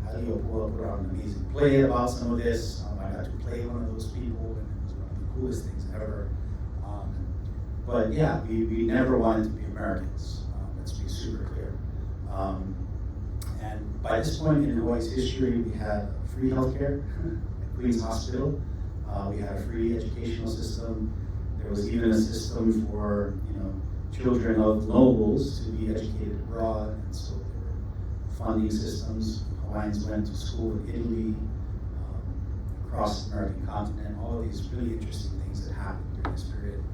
And Aliʻi put on an amazing play about some of this. I got to play one of those people, and it was one of the coolest things ever. But yeah, we never wanted to be Americans. Let's be super clear. And And by this point in Hawaii's history, we had free healthcare at Queen's Hospital. We had a free educational system. There was even a system for children of nobles to be educated abroad, and so there were funding systems. Hawaiians went to school in Italy, across the American continent. All of these really interesting things that happened during this period.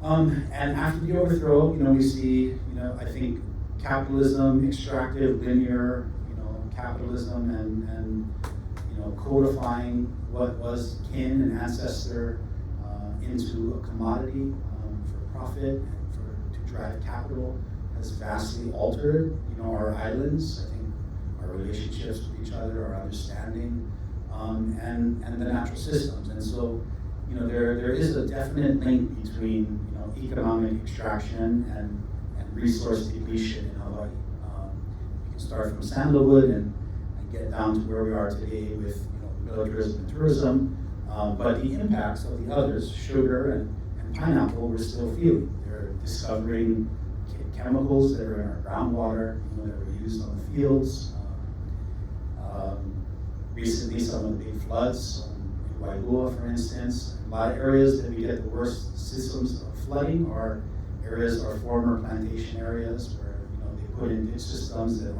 And after the overthrow, we see, I think capitalism, extractive, linear, capitalism, and codifying what was kin and ancestor into a commodity for profit and to drive capital has vastly altered, our islands. I think our relationships with each other, our understanding, and the natural systems. And so, there is a definite link between economic extraction and resource depletion in Hawaii. You can start from sandalwood and get down to where we are today with militarism and tourism, but the impacts of the others, sugar and pineapple, we're still feeling. They're discovering chemicals that are in our groundwater, that were used on the fields. Recently, some of the big floods in Wailua, for instance, a lot of areas that we get the worst systems of flooding are areas or former plantation areas where they put in ditch systems that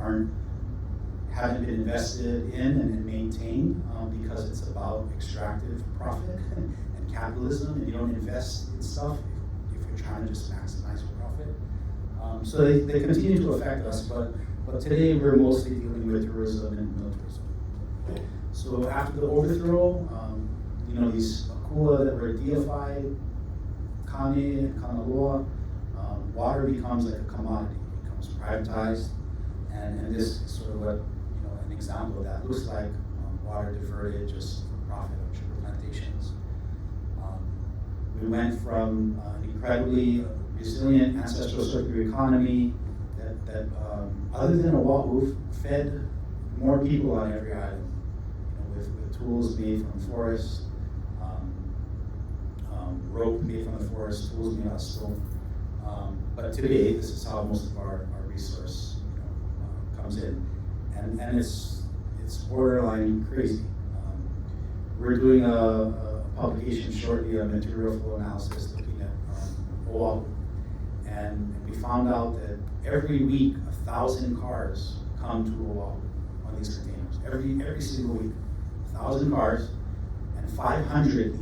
haven't been invested in and maintained because it's about extractive profit and capitalism, and you don't invest in stuff if you're trying to just maximize your profit. So they continue to affect us, but today we're mostly dealing with tourism and militarism. So after the overthrow, these akua that were deified, kane and kanaloa, water becomes like a commodity, it becomes privatized, and this is sort of what an example of that looks like. Water diverted just for profit on sugar plantations. We went from an incredibly resilient ancestral circular economy that other than Oahu, fed more people on every island, with tools made from the forest, rope made from the forest, tools made out of stone. But today, this is how most of our resource comes in, and it's borderline crazy. We're doing a publication shortly, a material flow analysis looking at Oahu, and we found out that every week 1,000 cars come to Oahu on these containers. Every single week, 1,000 cars, and 500 leave.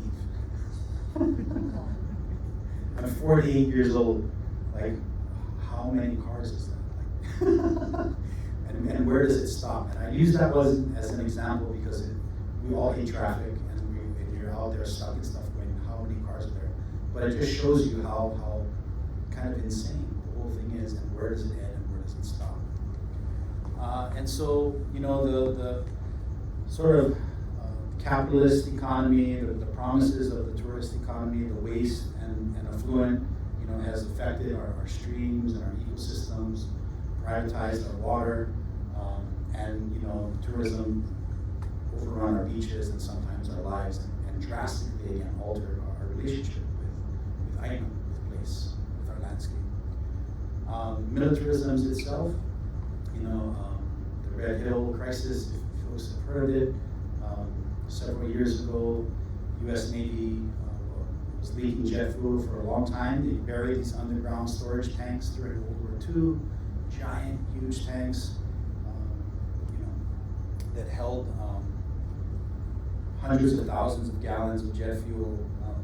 I'm 48 years old. Like, how many cars is that? Like, and where does it stop? And I use that as an example because we all hate traffic, and you're out there stuck and stuff going, how many cars are there? But it just shows you how kind of insane the whole thing is, and where does it end and where does it stop? And so, the sort of capitalist economy, the promises of the tourist economy, the waste and affluent, has affected our streams and our ecosystems, privatized our water, and tourism overrun our beaches and sometimes our lives, and drastically again altered our relationship with ʻāina, with place, with our landscape. Militarism itself, the Red Hill crisis, if folks have heard of it, several years ago, U.S. Navy was leaking jet fuel for a long time. They buried these underground storage tanks during World War II, giant, huge tanks, that held hundreds of thousands of gallons of jet fuel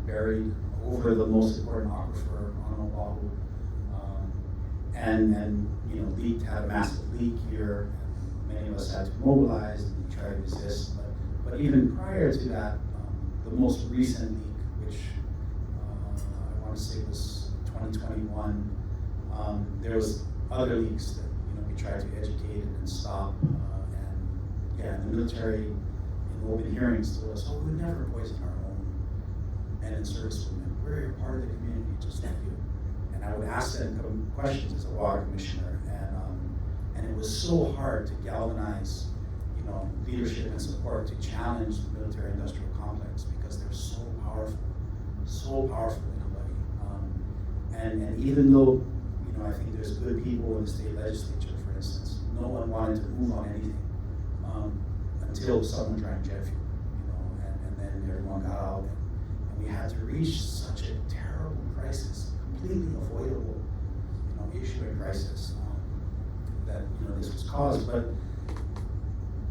buried over the most important aquifer on Oahu, and leaked, had a massive leak here. Many of us had to mobilize and try to resist. But even prior to that, the most recent leak, which I want to say was 2021, there was other leaks that we tried to educate and stop. And the military in open hearings told us, "Oh, we would never poison our own men and servicewomen. We're a part of the community, just like you." And I would ask them questions as a water commissioner, and it was so hard to galvanize leadership and support to challenge the military-industrial complex because they're so powerful in Hawaii. And even though I think there's good people in the state legislature, for instance, no one wanted to move on anything until someone drank jet fuel, and then everyone got out, and we had to reach such a terrible crisis, completely avoidable, issue and crisis that this was caused. But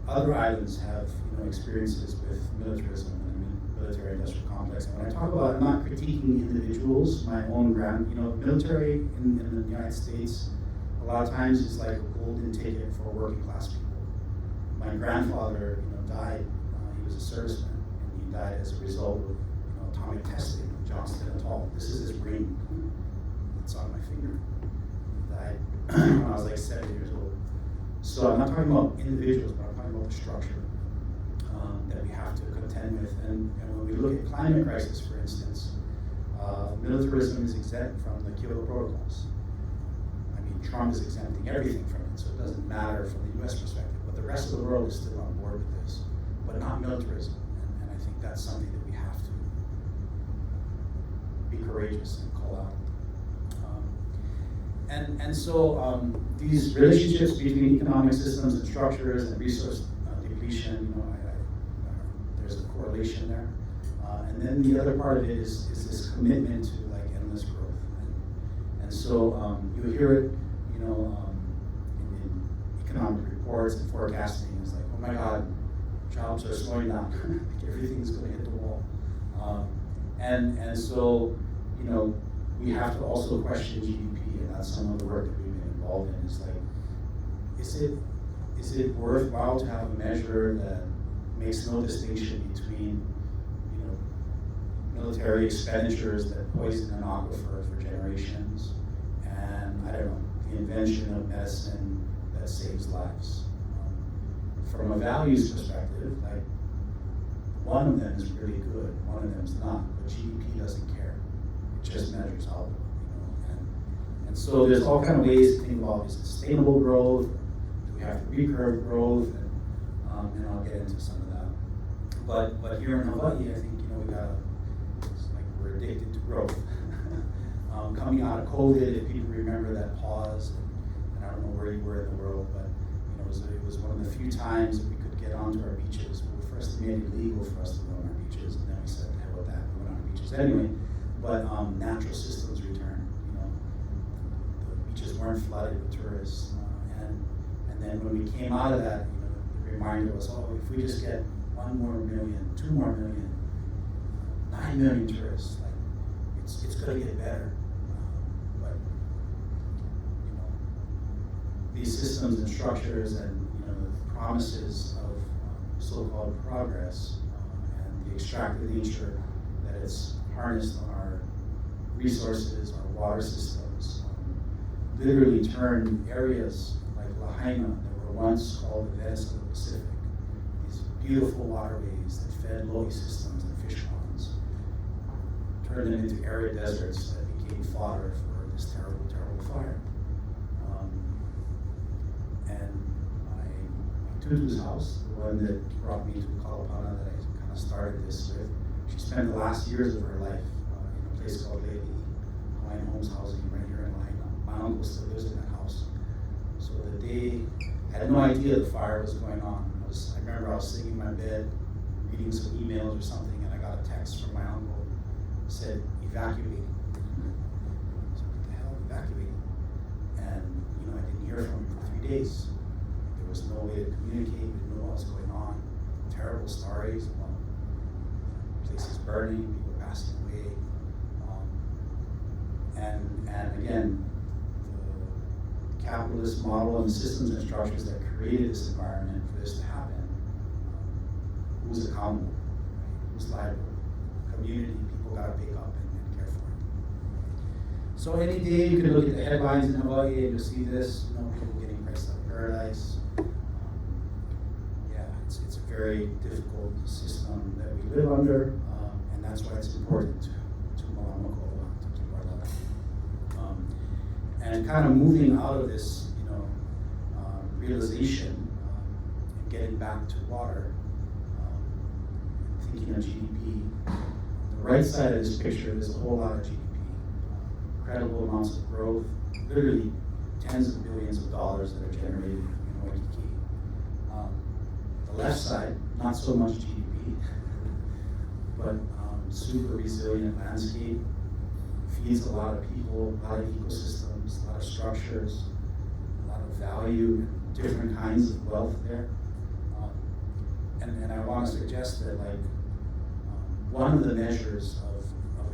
other islands have experiences with militarism and military industrial complex. And when I talk about, I'm not critiquing individuals. My own military in the United States, a lot of times is like a golden ticket for working class people. My grandfather, died. He was a serviceman, and he died as a result of atomic testing of Johnston Atoll. This is his ring. It's on my finger. He died when I was like 7 years old. So I'm not talking about individuals, but I'm talking about the structure that we have to contend with. And when we look at climate crisis, for instance, militarism is exempt from the Kyoto protocols. I mean, Trump is exempting everything from it, so it doesn't matter from the US perspective. But the rest of the world is still on board with this, but not militarism. And I think that's something that we have to be courageous and call out. And so these relationships between economic systems and structures and resource depletion, there's a correlation there. And then the other part of it is this commitment to like endless growth. And so you hear it, in economic reports and forecasting. It's like, oh my God, jobs are slowing down. Like everything's going to hit the wall. And so, we have to also question GDP. That's some of the work that we've been involved in. It's like, is it worthwhile to have a measure that makes no distinction between, military expenditures that poison an aquifer for generations, and the invention of medicine that saves lives? From a values perspective, like one of them is really good, one of them is not, but GDP doesn't care. It just measures output. And so there's all kind of ways to think about, is it sustainable growth? Do we have to recurve growth? And I'll get into some of that. But here in Hawaii, I think it's like we're addicted to growth. Coming out of COVID, if people remember that pause, and I don't know where you were in the world, but it was one of the few times that we could get onto our beaches. Well, first they made it illegal for us to go on our beaches, and then we said, hell with that, we went on our beaches anyway. But natural systems returned. Beaches weren't flooded with tourists, and then when we came out of that, the reminder was, if we just get 1 more million, 2 more million, 9 million tourists, like it's going to get better. But these systems and structures and the promises of so-called progress and the extractive nature that it's harnessed on our resources, our water systems, literally turned areas like Lahaina that were once called the Venice of the Pacific, these beautiful waterways that fed lo'i systems and fish ponds, turned them into arid deserts that became fodder for this terrible, terrible fire. And my tutu's house, the one that brought me to Kalapana that I kind of started this with, she spent the last years of her life in a place called Aliʻi, Hawaiian Homes Housing right here in Lahaina. My uncle still lives in that house. So the day, I had no idea the fire was going on. I remember I was sitting in my bed, reading some emails or something, and I got a text from my uncle. It said, evacuating. I said, what the hell, evacuating? And I didn't hear from him for 3 days. There was no way to communicate, we didn't know what was going on. Terrible stories about places burning, people passing away. And again, the capitalist model and systems and structures that created this environment for this to happen, who's accountable, right? Who's liable? Community, people gotta pick up and care for it. So any day you can look at the headlines in Hawaii and you'll see this, people getting priced out of paradise. It's a very difficult system that we live under, and that's why it's important to Kamanamaikalani, to keep our level. And kind of moving out of this, realization and getting back to water, thinking of GDP. On the right side of this picture, there's a whole lot of GDP, incredible amounts of growth, literally tens of billions of dollars that are generated Waikiki. The left side, not so much GDP, but super resilient landscape, feeds a lot of people, a lot of ecosystems, a lot of structures, a lot of value, and different kinds of wealth there. And I want to suggest that one of the measures of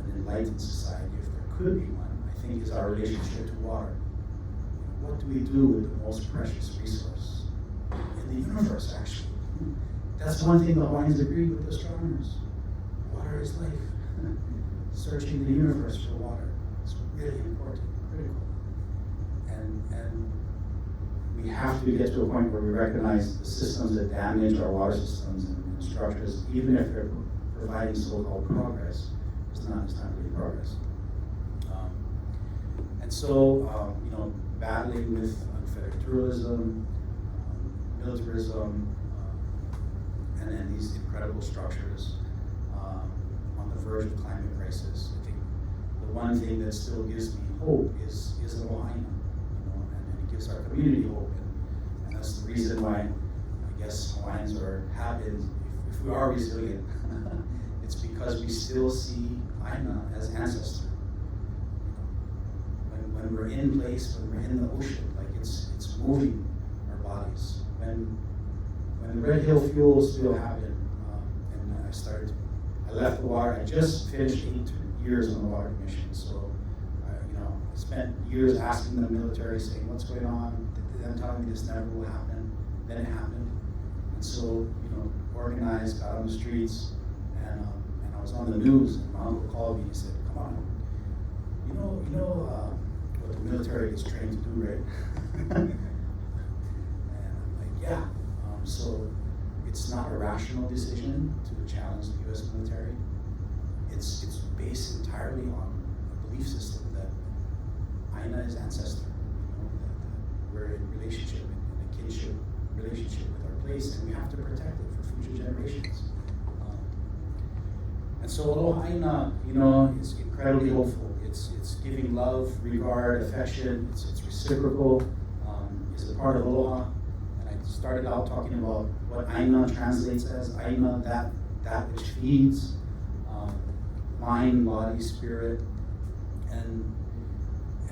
an enlightened society, if there could be one, I think, is our relationship to water. What do we do with the most precious resource in the universe, actually? That's one thing the Hawaiians agree with astronomers. Water is life. Searching the universe for water is really important, critical. And we have to get to a point where we recognize the systems that damage our water systems and structures, even if they're providing so-called progress, it's not really progress. And so, battling with unfettered tourism, militarism, and then these incredible structures on the verge of climate crisis. I think the one thing that still gives me hope is ʻāina, and it gives our community hope, and that's the reason why I guess Hawaiians have been, if we are resilient, it's because we still see ʻāina as ancestor. When we're in place, when we're in the ocean, it's moving our bodies. When the Red Hill fuel spill happened, and I left the water. I just finished 8 years on the water commission, so I spent years asking the military, saying, "What's going on?" Them telling me this never will happen. Then it happened, and so organized, got on the streets, and I was on the news. And my uncle called me. He said, "Come on, you know what the military is trained to do, right?" And I'm like, "Yeah." So it's not a rational decision to challenge the U.S. military. It's based entirely on a belief system that ʻāina is ancestor. That we're in relationship, in a kinship relationship with our place, and we have to protect it for future generations. And so ʻāina, is incredibly hopeful. It's giving love, regard, affection. It's reciprocal. It's a part of aloha. Started out talking about what ʻāina translates as. ʻāina, that which feeds, mind, body, spirit, and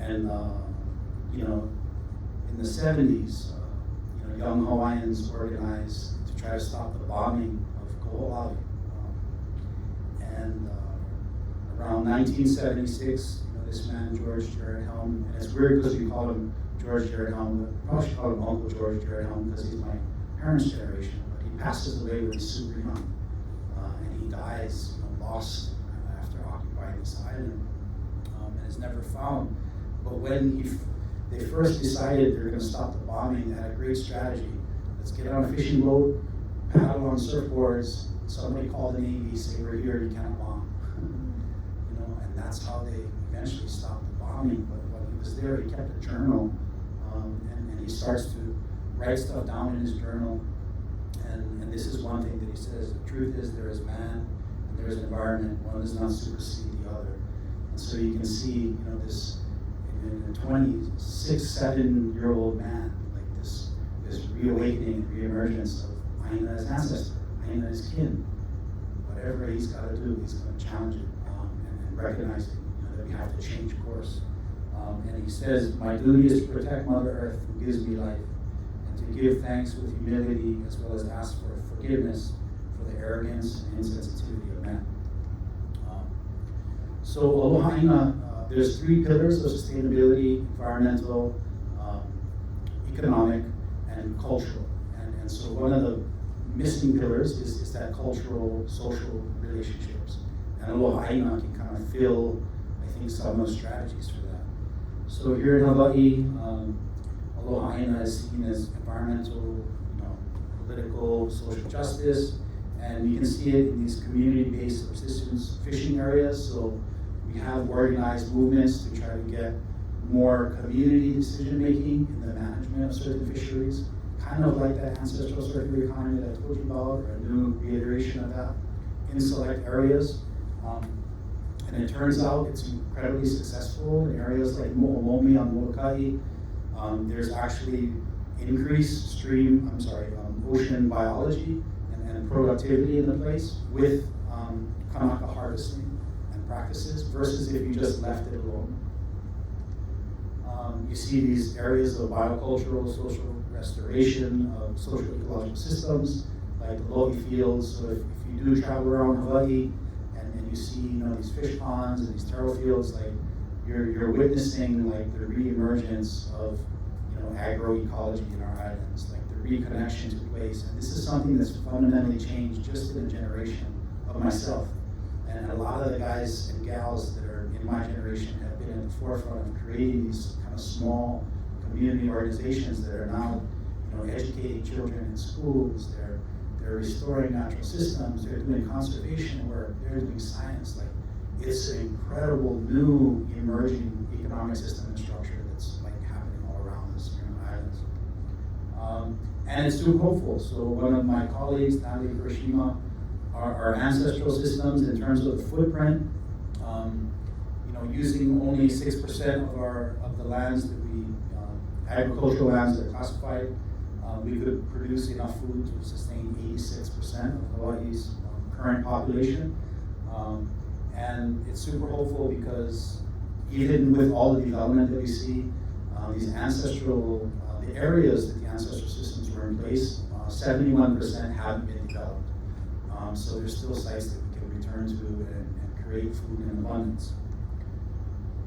in the 70s, young Hawaiians organized to try to stop the bombing of Kohoʻalawe. And around 1976, this man, George Jared Helm, and it's weird because we call him George Jared Helm, but probably should call him Uncle George Jared Helm because he's my parents' generation. But he passes away when he's super young, and he dies, lost after occupying this island, and is never found. But when they first decided they were going to stop the bombing, they had a great strategy. Let's get on a fishing boat, paddle on surfboards. Somebody call the Navy, say we're here, you can't bomb. And that's how they eventually stopped the bombing. But while he was there, he kept a journal. And he starts to write stuff down in his journal. And this is one thing that he says: the truth is there is man and there is environment. One does not supersede the other. And so you can see, this in a 26, 7-year-old man, like this reawakening, reemergence of ʻāina as ancestor, ʻāina as kin. Whatever he's got to do, he's going to challenge it and recognizing that we have to change course. And he says, "My duty is to protect Mother Earth, who gives me life, and to give thanks with humility, as well as ask for forgiveness for the arrogance and insensitivity of men." So aloha, there's 3 pillars of sustainability: environmental, economic, and cultural. And so one of the missing pillars is that cultural, social relationships. And aloha can kind of fill, I think, some of the strategies for that. So here in Hawaii, aloha is seen as environmental, political, social justice, and you can see it in these community-based subsistence fishing areas. So we have organized movements to try to get more community decision-making in the management of certain fisheries, kind of like that ancestral circular economy that I told you about, or a new reiteration of that in select areas. And it turns out it's incredibly successful in areas like Mo'omomi on Molokai. There's actually increase ocean biology and productivity in the place with kanaka harvesting and practices versus if you just left it alone. You see these areas of biocultural, social restoration of social ecological systems, like the Lo'i fields. So if you do travel around Hawaii and you see these fish ponds and these taro fields, like you're witnessing like the reemergence of agroecology in our islands, like the reconnection to place. And this is something that's fundamentally changed just in a generation of myself. And a lot of the guys and gals that are in my generation have been at the forefront of creating these kind of small community organizations that are now, educating children in schools. They're restoring natural systems. They're doing conservation work. They're doing science. Like, it's an incredible new emerging economic system and structure that's like happening all around us here in the islands. And it's super hopeful. So one of my colleagues, Natalie Hiroshima, our ancestral systems in terms of the footprint, using only 6% of the lands that we, agricultural lands that are classified, we could produce enough food to sustain 86% of Hawaii's current population. And it's super hopeful because even with all the development that we see, these ancestral, the areas that the ancestral systems were in place, 71% haven't been developed. So there's still sites that we can return to and create food in abundance.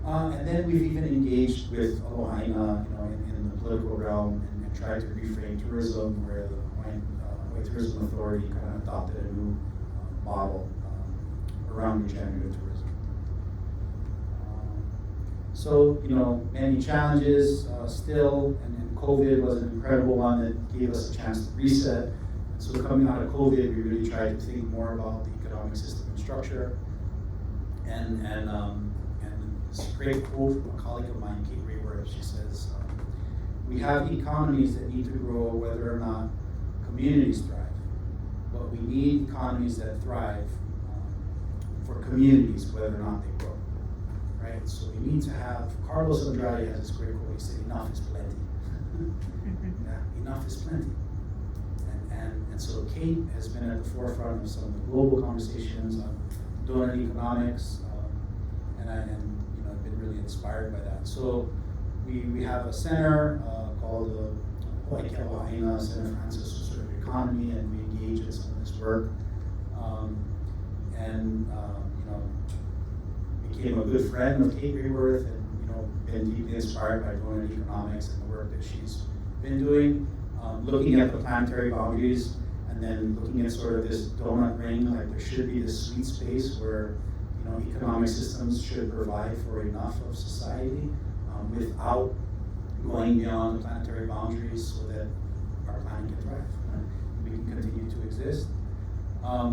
And then we've even engaged with ʻāina, in the political realm and tried to reframe tourism, where the Hawaii Tourism Authority kind of adopted a new model around regenerative tourism. So, many challenges still, and COVID was an incredible one that gave us a chance to reset. So coming out of COVID, we really tried to think more about the economic system and structure. And this great quote from a colleague of mine, Kate Rayworth, she says, we have economies that need to grow whether or not communities thrive. But we need economies that thrive for communities whether or not they grow. Right? So we need to have, Carlos Andrade has this great quote, he said, enough is plenty. Yeah, enough is plenty. And so Kate has been at the forefront of some of the global conversations on donut economics, and I've been really inspired by that. So we have a center called the Hawaiian Center for Ancestral Circular Economy, and we engage in some of this work. Became a good friend of Kate Rayworth, and been deeply inspired by donut economics and the work that she's been doing. Looking at the planetary boundaries, and then looking at sort of this donut ring, like there should be this sweet space where economic systems should provide for enough of society without going beyond the planetary boundaries, so that our planet can thrive and we can continue to exist.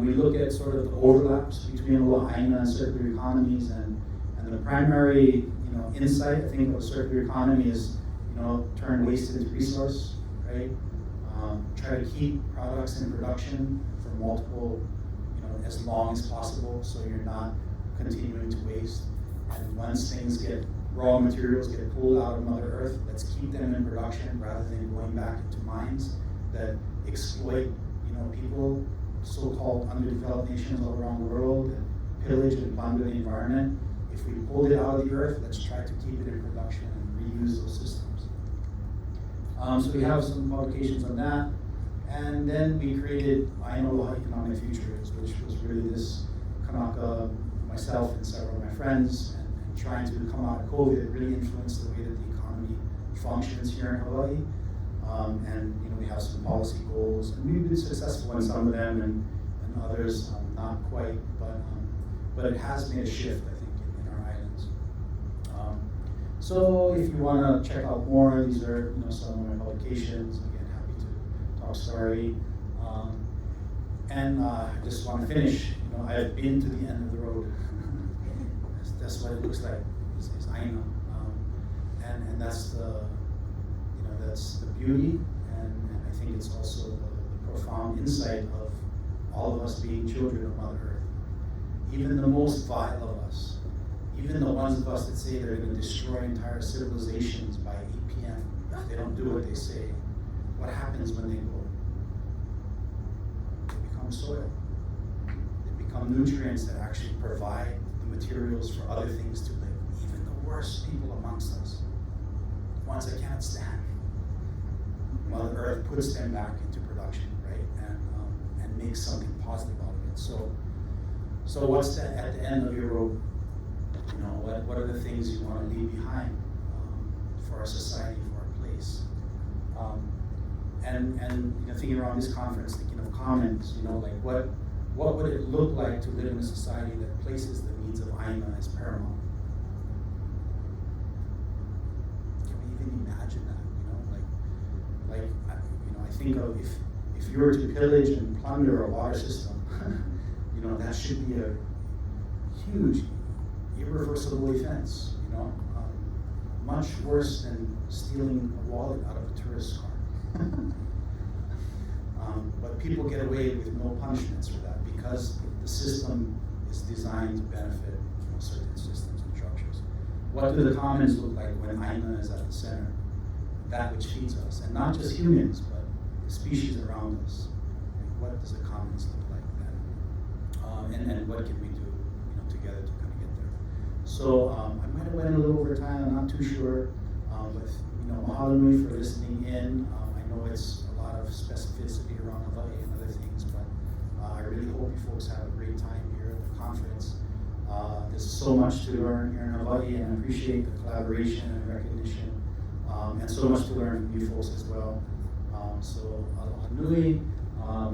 We look at sort of the overlaps between ʻāina and circular economies, and the primary insight I think of a circular economy is turn waste into resource. Right? Try to keep products in production for multiple, as long as possible, so you're not continuing to waste. And once raw materials get pulled out of Mother Earth, let's keep them in production rather than going back into mines that exploit, people, so-called underdeveloped nations all around the world, and pillage and plunder the environment. If we pulled it out of the earth, let's try to keep it in production and reuse those systems. So we have some publications on that. And then we created ʻāina Economic Futures, which was really this Kanaka, myself and several of my friends, and trying to come out of COVID, really influence the way that the economy functions here in Hawaii. And we have some policy goals, and we've been successful in some of them, and others not quite, but it has made a shift, I think, in our islands. So if you want to check out more, these are some of my publications. Again, happy to talk story. And I just want to finish. I have been to the end of the road. That's what it looks like. It's ʻāina, and that's the beauty, and I think it's also the profound insight of all of us being children of Mother Earth. Even the most vile of us, even the ones of us that say they're going to destroy entire civilizations by 8 p.m. if they don't do what they say, what happens when they go? They become soil. They become nutrients that actually provide the materials for other things to live. Even the worst people amongst us, the ones that can't stand, Mother Earth puts them back into production, right? And makes something positive out of it. So what's that at the end of your road? You know, what are the things you want to leave behind for our society, for our place? And you know, thinking around this conference, thinking of commons, you know, like what would it look like to live in a society that places the needs of ʻāina as paramount? Can we even imagine that? You know, I think of if you were to pillage and plunder a water system, you know, that should be a huge, irreversible offense. You know, much worse than stealing a wallet out of a tourist car. But people get away with no punishments for that because the system is designed to benefit, you know, certain systems and structures. What do the commons look like when ʻāina is at the center? That which feeds us, and not just humans, but the species around us. Like, what does the commons look like then? And what can we do, you know, together to kind of get there? So I might have went a little over time. I'm not too sure, but you know, mahalo nui for listening in. I know it's a lot of specificity around Hawaii and other things, but I really hope you folks have a great time here at the conference. There's so much to learn here in Hawaii, and I appreciate the collaboration and recognition, and so much to learn from you folks as well. So aloha nui.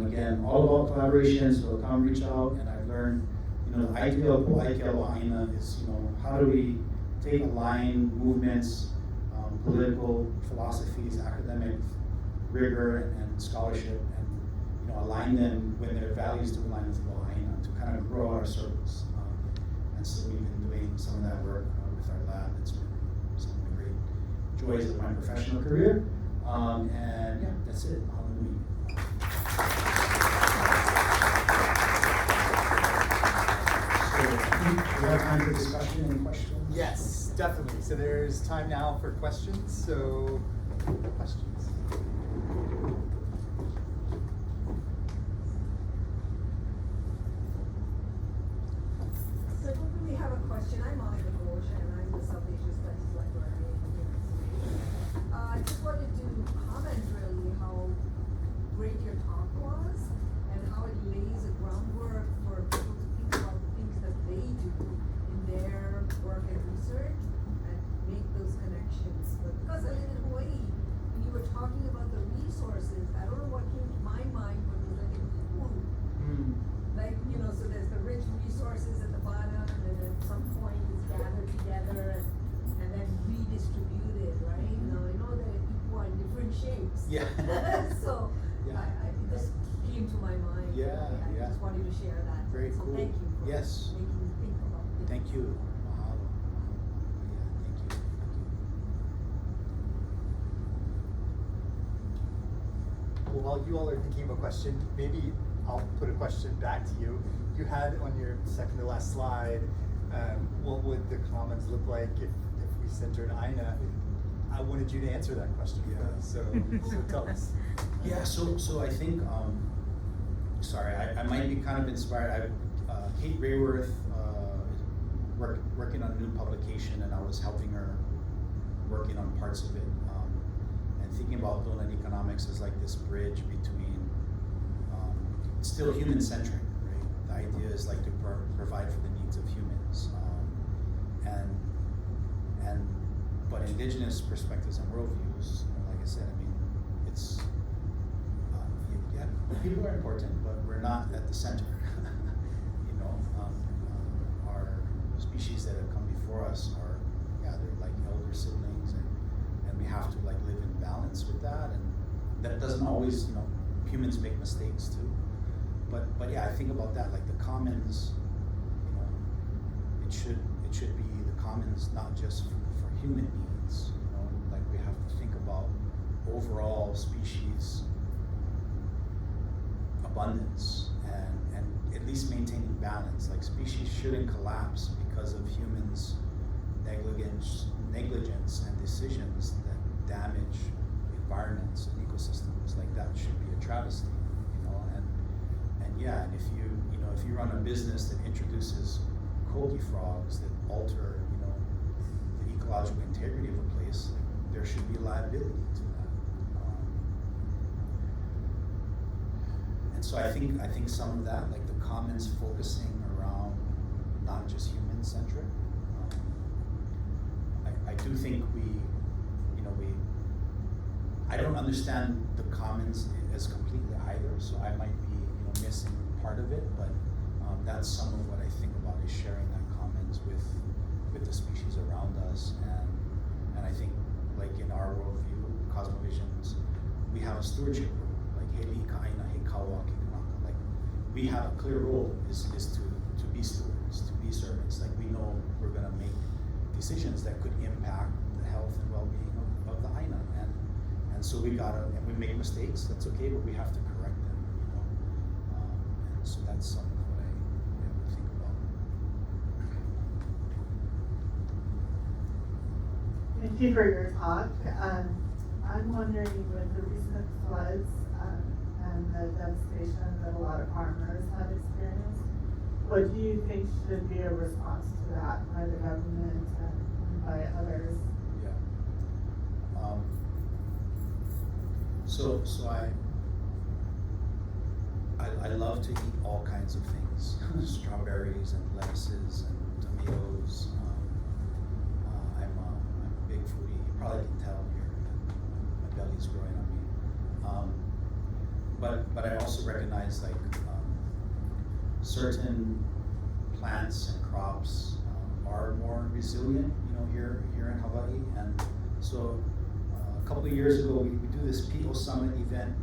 Again, all about collaboration, so come reach out, and I've learned, you know, the idea of ʻāina is, you know, how do we take aligned movements, political philosophies, academic rigor, and scholarship, and, you know, align them when their values to align with ʻāina to kind of grow our circles. And so we've been doing some of that work with our lab. It's been some of the great joys of my professional career. And yeah, that's it. Hallelujah. So, do we have time for discussion? Any questions? Yes, definitely. So there's time now for questions. So, questions. So I don't really have a question. I'm Aliʻi Ka, and I'm the South Asia Studies Librarian here in Sweden. I just wanted to comment really how great your talk was and how it lays a groundwork for people to think about the things that they do in their work and research and make those connections. But because I live in Hawaii, when you were talking about the resources, I don't know what came to my mind, but it was like a food. Like, you know, so there's the rich resources at the bottom, and then at some point it's gathered together and then redistributed, right? Now I know that people are in different shapes. Yeah. So Yeah. it just came to my mind. Yeah, I yeah. just wanted to share that. Very so cool. Thank you for Yes. making me think about it. Thank you. Mahalo. Yeah, thank you. Well, while you all are thinking of a question, maybe I'll put a question back to you. You had on your second to last slide, what would the commons look like if we centered ʻāina? I wanted you to answer that question. Yeah. So tell us. Yeah, so I think, sorry, I might be kind of inspired. Kate Rayworth is working on a new publication, and I was helping her working on parts of it. And thinking about donut economics as like this bridge between, it's still human-centric, right? The idea is like to provide for the needs of humans. But indigenous perspectives and worldviews, like I said, I mean, it's, yeah, people are important, but we're not at the center. You know, our species that have come before us are, yeah, they're like elder siblings, and we have to like live in balance with that, and that doesn't always, you know, humans make mistakes too. But yeah, I think about that, like the commons, you know, it should be the commons not just for human needs, you know, like we have to think about overall species abundance and at least maintaining balance. Like species shouldn't collapse because of humans' negligence and decisions that damage environments and ecosystems. travesty, and yeah, and if you run a business that introduces kogi frogs that alter, the ecological integrity of a place, there should be liability to that. And so I think some of that, like the comments focusing around not just human-centric, I do think I don't understand the commons as completely either, so I might be missing part of it, but that's some of what I think about is sharing that commons with the species around us, and I think like in our worldview, cosmovisions, we have a stewardship role, like Aliʻi Ka, like we have a clear role is to be stewards, to be servants. Like we know we're going to make decisions that could impact the health and well-being of the ʻāina, and so we make mistakes, that's okay, but we have to correct them, and so that's some of what I would think about. Thank you for your talk. I'm wondering, with the recent floods and the devastation that a lot of farmers have experienced, what do you think should be a response to that by the government and by others? Yeah. So I love to eat all kinds of things, strawberries and lettuces and tomatoes. I'm a big foodie. You probably can tell here my belly's growing on me. But I also recognize like certain plants and crops are more resilient, here in Hawaii, and so. A couple of years ago, we do this PO Summit event,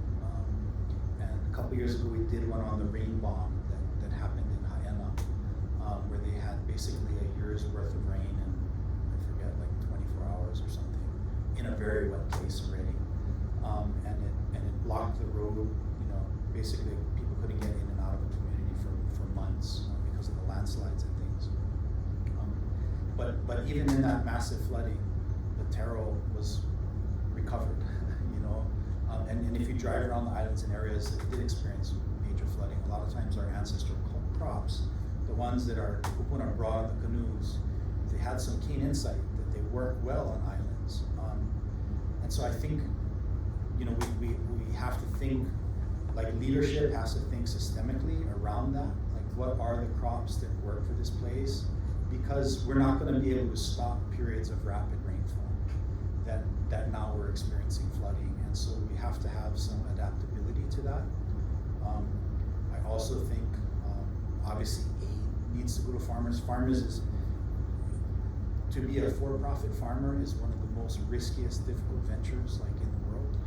and a couple of years ago we did one on the rain bomb that happened in Hawaiian, where they had basically a year's worth of rain in, I forget, like 24 hours or something, in a very wet place already, and it blocked the road. Basically people couldn't get in and out of the community for months because of the landslides and things. But even in that massive flooding, the taro was recovered, and if you drive around the islands and areas that did experience major flooding, a lot of times our ancestral crops, the ones that are kupuna brought on the canoes, they had some keen insight that they work well on islands, and so I think, we have to think, like leadership has to think systemically around that, like what are the crops that work for this place, because we're not going to be able to stop periods of rapid rainfall that now we're experiencing flooding, and so we have to have some adaptability to that. I also think, obviously, aid needs to go to farmers. To be a for-profit farmer is one of the most riskiest, difficult ventures like in the world.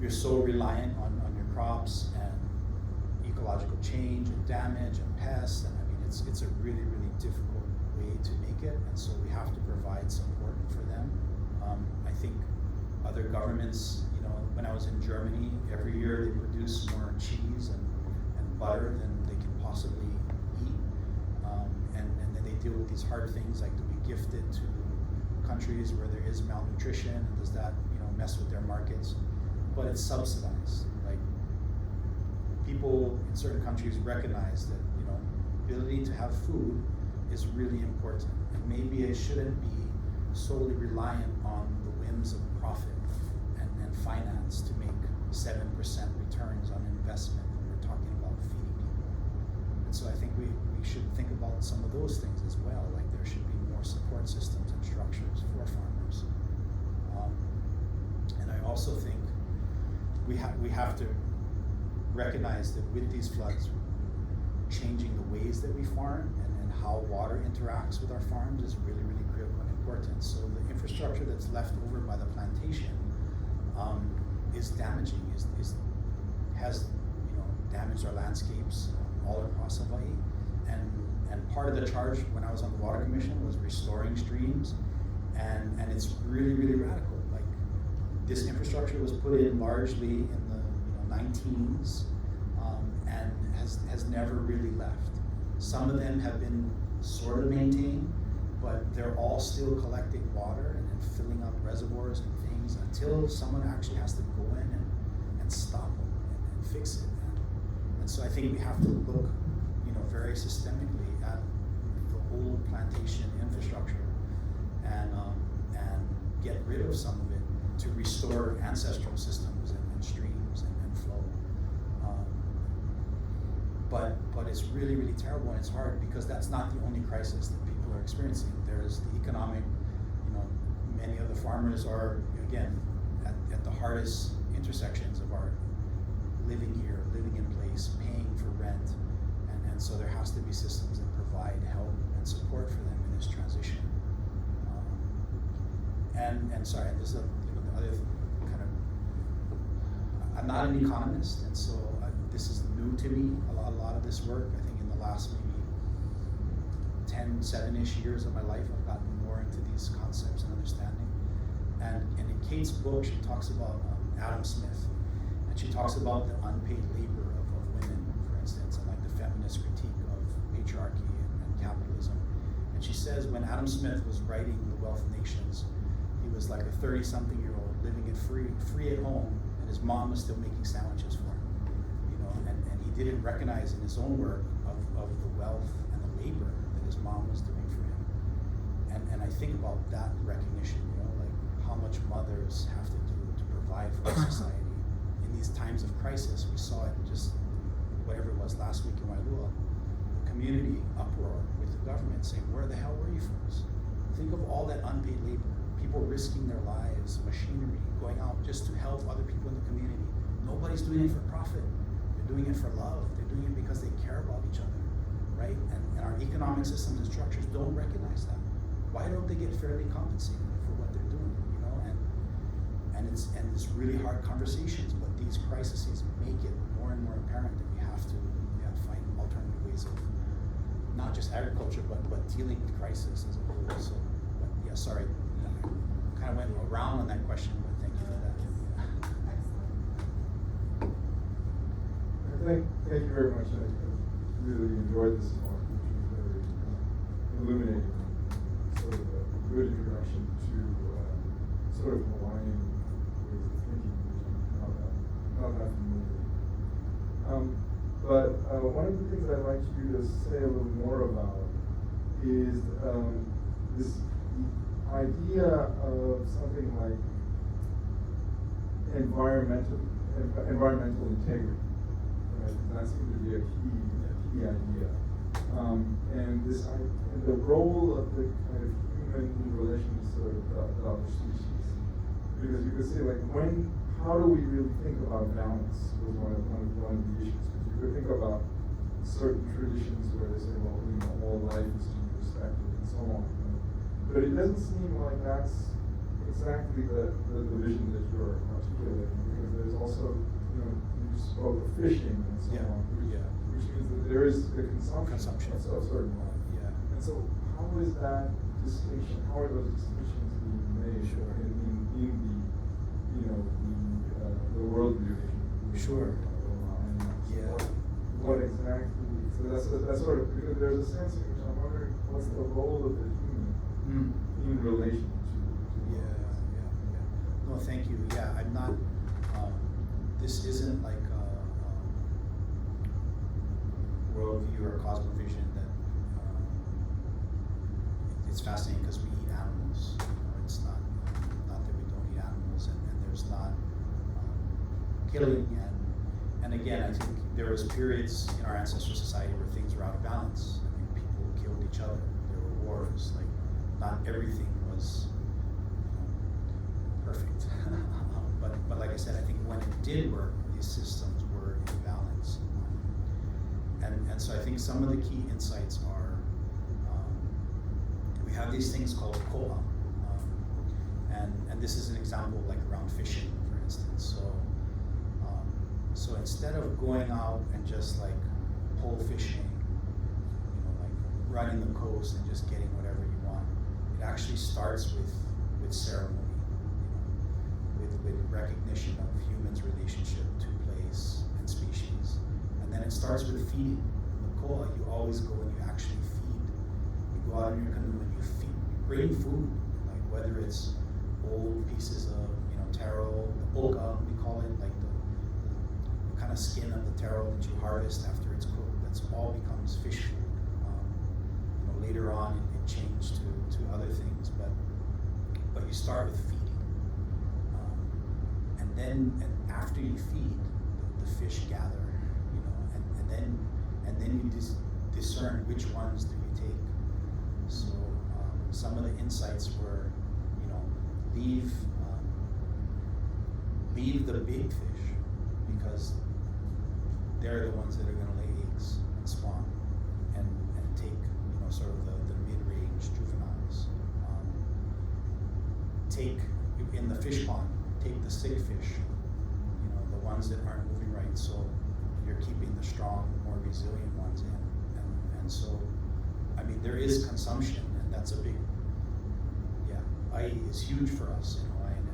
You're so reliant on your crops and ecological change and damage and pests, and it's a really, really difficult way to make it, and so we have to provide support for them. I think other governments, when I was in Germany, every year they produce more cheese and butter than they can possibly eat, and then they deal with these hard things like, do we gift it to countries where there is malnutrition, and does that mess with their markets? But it's subsidized. Like, people in certain countries recognize that ability to have food is really important, and maybe it shouldn't be solely reliant on the whims of profit and finance to make 7% returns on investment when we're talking about feeding people. And so I think we should think about some of those things as well, like there should be more support systems and structures for farmers. And I also think we have to recognize that with these floods, changing the ways that we farm and how water interacts with our farms is really, really critical and important. So the infrastructure that's left over by the plantation is damaging, has damaged our landscapes all across Hawaii. And part of the charge when I was on the Water Commission was restoring streams, and it's really, really radical. Like, this infrastructure was put in largely in the 19s, and has never really left. Some of them have been sort of maintained, but they're all still collecting water and filling up reservoirs and things until someone actually has to go in and stop them and fix it. And so I think we have to look, very systemically at the whole plantation infrastructure and get rid of some of it to restore ancestral systems and streams and flow. But it's really, really terrible, and it's hard because that's not the only crisis that people are experiencing. There's the economic, many of the farmers are, again, at the hardest intersections of our living here, living in place, paying for rent, and so there has to be systems that provide help and support for them in this transition. And sorry, this is the other kind of, I'm not an economist, and so this is new to me, a lot of this work. I think in the last maybe 7-ish years of my life, I've gotten more into these concepts and understanding. And in Kate's book, she talks about Adam Smith, and she talks about the unpaid labor of women, for instance, and like the feminist critique of patriarchy and capitalism. And she says when Adam Smith was writing The Wealth of Nations, he was like a 30-something-year-old living it free at home, and his mom was still making sandwiches for him. And he didn't recognize in his own work of the wealth and the labor that his mom was doing for him. And I think about that recognition, like how much mothers have to do to provide for our society. In these times of crisis, we saw it just, whatever it was last week in Wailua, the community uproar with the government saying, where the hell were you folks? Think of all that unpaid labor, people risking their lives, machinery, going out just to help other people in the community. Nobody's doing it for profit. They're doing it for love. They're doing it because they care about each other, right? And our economic systems and structures don't recognize that. Why don't they get fairly compensated for what they're doing, And it's really hard conversations, but these crises make it more and more apparent that we have to find alternative ways of not just agriculture, but dealing with crisis as a whole. So, but yeah, sorry, I kind of went around on that question, but thank you for that. Thank you very much. I really enjoyed this talk, which was very illuminating, sort of a good introduction to sort of Hawaiian ways of thinking, which I'm not that familiar with. But one of the things I'd like you to say a little more about is this idea of something like environmental integrity. Right? That seems to be a key idea. And the role of the kind of human relations sort of the other species. Because you could say, like, how do we really think about balance was one of the issues. Because you could think about certain traditions where they say, well, all life is to be respected and so on. But it doesn't seem like that's exactly the vision that you're articulating, because there's also, you spoke of fishing and so on, which means that there is a consumption of certain life. Yeah. And so how is that distinction, how are those distinctions being made in the world view? Sure. Yeah. What exactly, so that's sort of, because there's a sense in which I'm wondering what's the role of the human in relation to Yeah. No, thank you. Yeah, I'm not, this isn't like a worldview or cosmovision that, it's fascinating because we eat animals. It's not that we don't eat animals, and there's not killing, and again, I think there was periods in our ancestral society where things were out of balance. I mean, people killed each other. There were wars. Like, not everything was perfect. But like I said, I think when it did work, these systems were in balance. And so I think some of the key insights are, we have these things called koa. And this is an example like around fishing, for instance. So instead of going out and just like pole fishing, like running the coast and just getting whatever you want, it actually starts with ceremony, with recognition of humans' relationship to place and species. And then it starts with feeding. In the koa, you always go and you actually feed. You go out in your canoe and you feed, you bring food, like whether it's old pieces of taro oka, we call it, like the kind of skin of the taro that you harvest after it's cooked. That's all becomes fish food. Later on, it changed to other things, but you start with feeding, and then after you feed, the fish gather, and then you discern which ones do you take. So some of the insights were, leave the big fish because they're the ones that are going to lay eggs and spawn, and take sort of the mid-range juveniles. Take in the fish pond, take the sick fish, the ones that aren't moving right, so you're keeping the strong, more resilient ones in. And so, I mean, there is consumption, and that's a big, ʻAiʻi is huge for us in Hawaii, and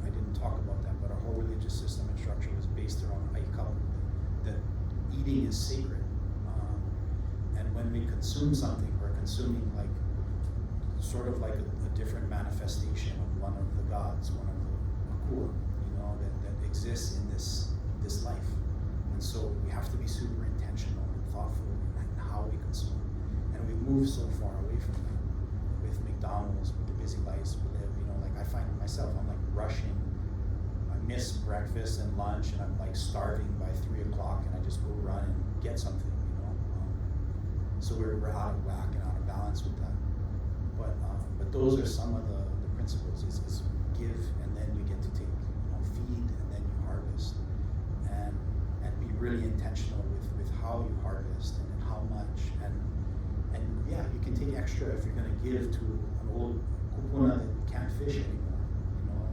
I didn't talk about that, but our whole religious system and structure was based around Aliʻi Ka, that eating is sacred. And when we consume something, we're consuming like sort of like a different manifestation of one of the gods, one of the akua, that exists in this life. And so we have to be super intentional and thoughtful in how we consume. And we've moved so far away from that with McDonald's, with the busy lives we live. Like I find myself, I'm like rushing. I miss breakfast and lunch, and I'm like starving by 3 o'clock, and I just go run and get something. So we're out of whack and out of balance with that. But those are some of the principles, is give, and then you get to take, feed, and then you harvest. And be really intentional with how you harvest and how much. And you can take extra if you're gonna give to an old kupuna that can't fish anymore,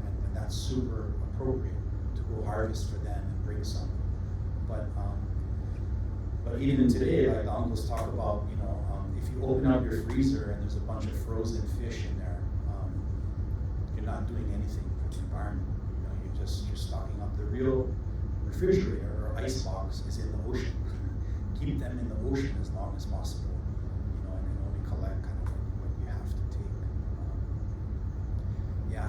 and that's super appropriate to go harvest for them and bring some. But even today, like the uncles talk about, if you open up your freezer and there's a bunch of frozen fish in there, you're not doing anything for the environment. You're stocking up. The real refrigerator or ice box is in the ocean. Keep them in the ocean as long as possible, and then only collect kind of what you have to take.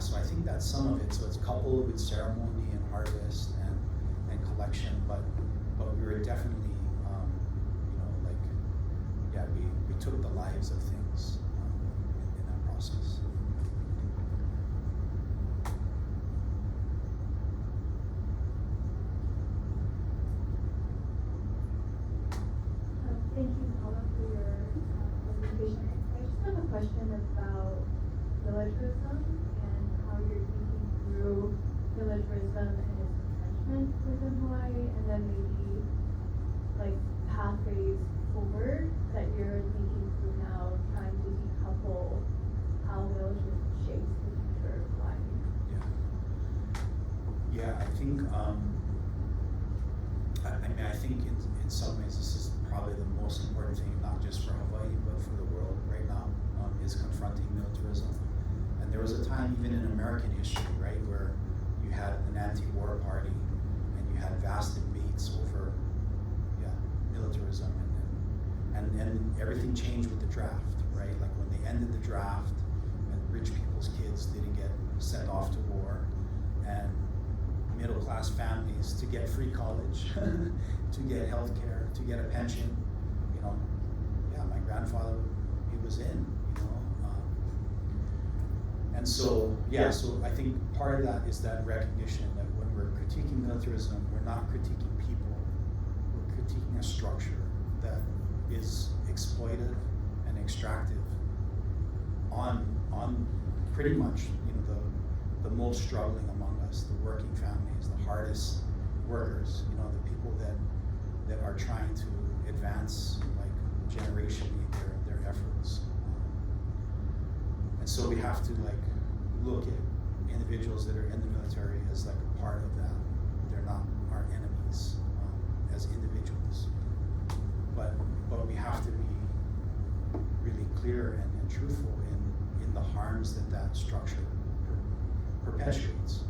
So I think that's some of it. So it's coupled with ceremony and harvest and collection, but we were definitely, we took the lives of things in that process. Thank you, Paula, for your presentation. I just have a question about militarism and how you're thinking through militarism and its entrenchment within Hawaii, and then maybe like pathways forward that you're thinking through now, trying to decouple how militarism shapes the future of Hawaii. I think I think in some ways this is probably the most important thing, not just for Hawaii but for the world right now, is confronting militarism. And there was a time even in American history, right, where you had an anti-war party and you had vast debates over militarism, and everything changed with the draft, right? Like when they ended the draft and rich people's kids didn't get sent off to war, and middle-class families to get free college, to get health care, to get a pension, my grandfather, he was in, and so I think part of that is that recognition that when we're critiquing militarism, we're not critiquing people, we're critiquing a structure that is exploitive and extractive on pretty much the most struggling among us, the working families, the hardest workers, the people that are trying to advance like generationally their efforts. And so we have to like look at individuals that are in the military as like a part of that. They're not our enemies as individuals. But we have to be really clear and truthful in the harms that structure perpetuates.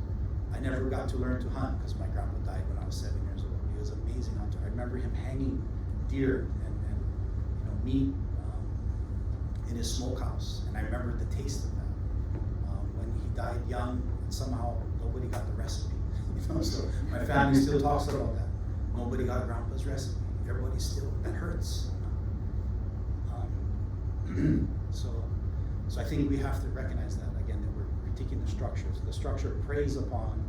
I never got to learn to hunt because my grandpa died when I was 7 years old. He was an amazing hunter. I remember him hanging deer and meat in his smokehouse, and I remember the taste of that. When he died young, and somehow nobody got the recipe. You know, so my family still talks about that. Nobody got grandpa's recipe. Everybody still, that hurts. So I think we have to recognize that, again, that we're critiquing the structure. So the structure preys upon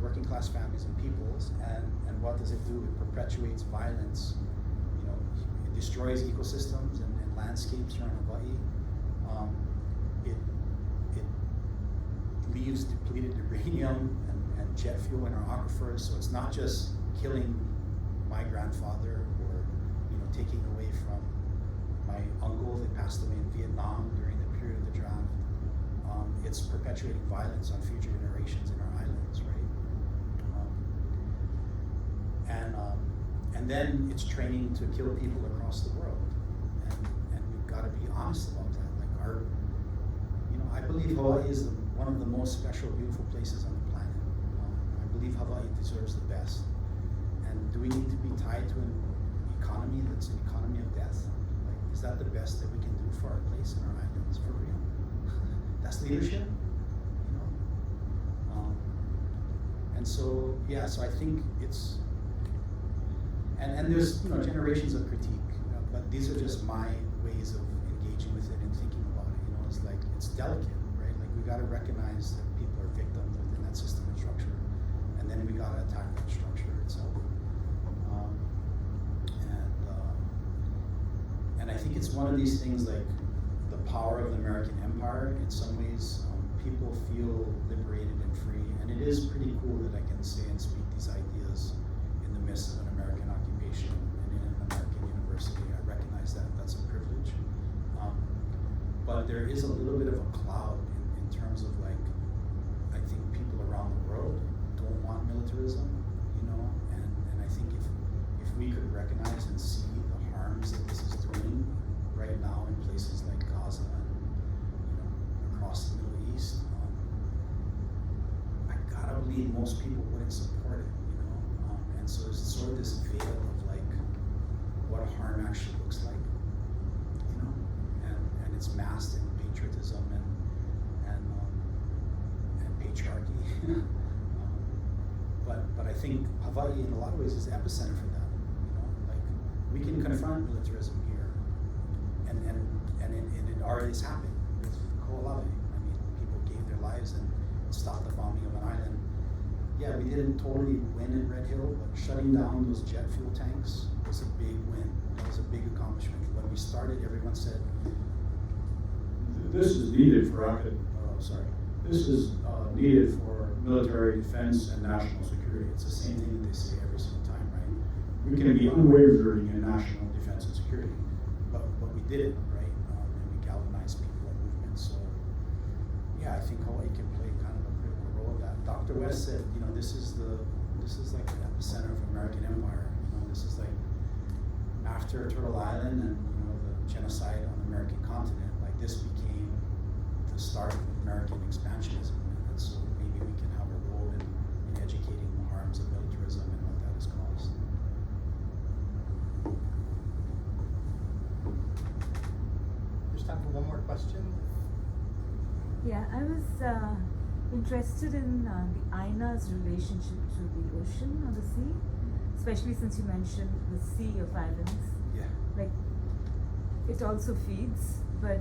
working class families and peoples, and what does it do? It perpetuates violence. You know, it destroys ecosystems and landscapes here in Hawaii. It leaves depleted uranium and jet fuel in our aquifers. So it's not just killing my grandfather or, you know, taking away from my uncle that passed away in Vietnam during the period of the draft. It's perpetuating violence on future generations in our islands, right? And then it's training to kill people across the world, and we've got to be honest about that. Like I believe Hawaii is one of the most special, beautiful places on the planet. I believe Hawaii deserves the best. And do we need to be tied to an economy that's an economy of death? Like, is that the best that we can do for our place in our islands, for real? That's leadership, you know? And so, yeah, so I think it's, and there's, you know, generations of critique, but these are just my ways of engaging with it and thinking about it. You know, it's like, it's delicate, right? Like, we gotta recognize that people are victims within that system and structure, and then we gotta attack that structure itself. And I think it's one of these things, like the power of the American Empire. In some ways, people feel liberated and free, and it is pretty cool that I can say and speak these ideas in the midst of an American occupation and in an American university. I recognize that that's a privilege. But there is a little bit of a cloud in terms of, like, I think people around the world don't want militarism, you know, and I think if we could recognize and see the harms that this is doing right now in places like Gaza and, you know, across the Middle East, I gotta believe most people wouldn't support it, you know, and so there's sort of this veil of, like, what harm actually looks like, you know, and it's masked in patriotism and patriarchy. But I think Hawaii, in a lot of ways, is the epicenter for that. You know, like, we can confront militarism here, and it already has happened with Ko'olawe. I mean, people gave their lives and stopped the bombing of an island. Yeah, we didn't totally win in Red Hill, but shutting down those jet fuel tanks was a big win. It was a big accomplishment. When we started, everyone said, "This is needed for This is needed for military defense and national security." It's the same thing that they say every single time, right? We can be unwavering in national defense and security. But we did it, right? And we galvanized people and movements. So, yeah, I think Hawaii can play kind of a critical role of that. Dr. West said, you know, this is like the epicenter of American Empire. You know, this is like after Turtle Island and, you know, the genocide on the American continent. Like, this became the start of American expansionism, and so maybe we can have a role in educating the harms of militarism and what that has caused. There's time for one more question. Yeah, I was interested in the ʻāina's relationship to the ocean or the sea, especially since you mentioned the sea of islands. Yeah. Like, it also feeds, but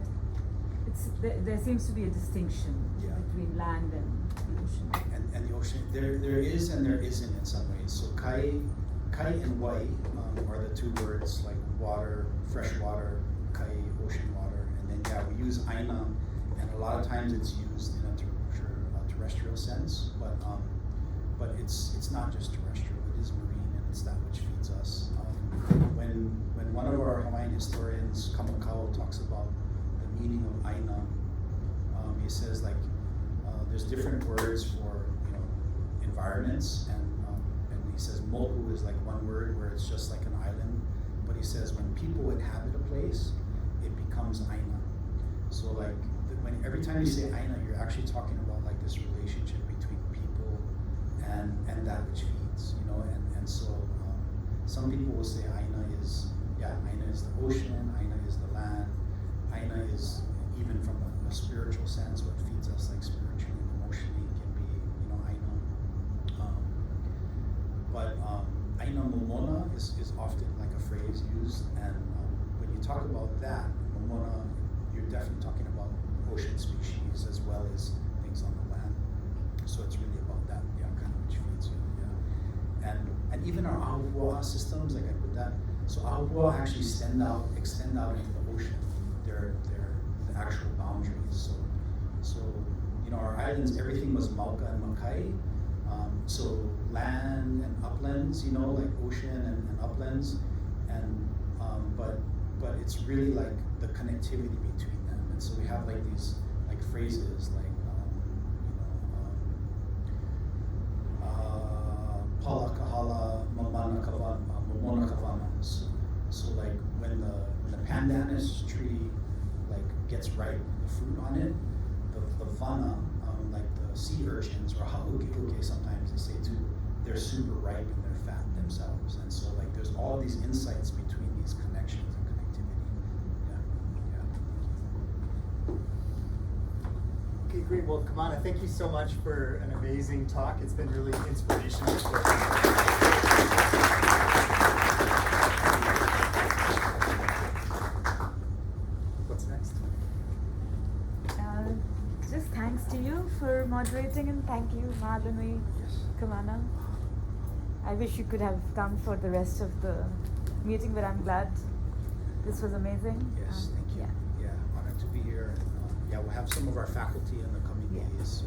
there seems to be a distinction between land and the ocean. And the ocean, there is and there isn't in some ways. So kai and wai are the two words, like water, fresh water, kai, ocean water, and then yeah, we use ʻāina, and a lot of times it's used in a terrestrial sense, but it's not just terrestrial, it is marine, and it's that which feeds us. When one of our Hawaiian historians, Kamakau, talks about meaning of ʻāina, he says, like, there's different words for, you know, environments, and he says moku is like one word where it's just like an island, but he says when people inhabit a place, it becomes ʻāina. So, like, every time you say ʻāina, you're actually talking about, like, this relationship between people and that which feeds, you know, and so some people will say ʻāina is the ocean, ʻāina is the land, ʻāina is, even from a spiritual sense, what feeds us, like, spiritually and emotionally, can be, you know, ʻāina. but ʻāina momona is often like a phrase used, and when you talk about that, momona, you're definitely talking about ocean species as well as things on the land. So it's really about that, yeah, kind of which feeds you, yeah. And even our ahupua'a systems, like I put that, so ahupua'a actually extend out into the ocean. They're the actual boundaries. So you know, our islands, everything was mauka and makai. So land and uplands, you know, like ocean and uplands, and but it's really like the connectivity between them. And so we have like these like phrases like pala kahala mamana kavana momona kavana. So like when the pandanus tree like gets ripe, the fruit on it, the vana, like the sea urchins or ha'uke sometimes they say too, they're super ripe and they're fat themselves. And so like there's all these insights between these connections and connectivity. Yeah. Okay, great. Well, Kamana, thank you so much for an amazing talk. It's been really inspirational. What's next? Just thanks to you for moderating, and thank you, Madhuri, Kamana. I wish you could have come for the rest of the meeting, but I'm glad this was amazing. Yes, thank you. Yeah, honored to be here. And, yeah, we'll have some of our faculty in the coming days. So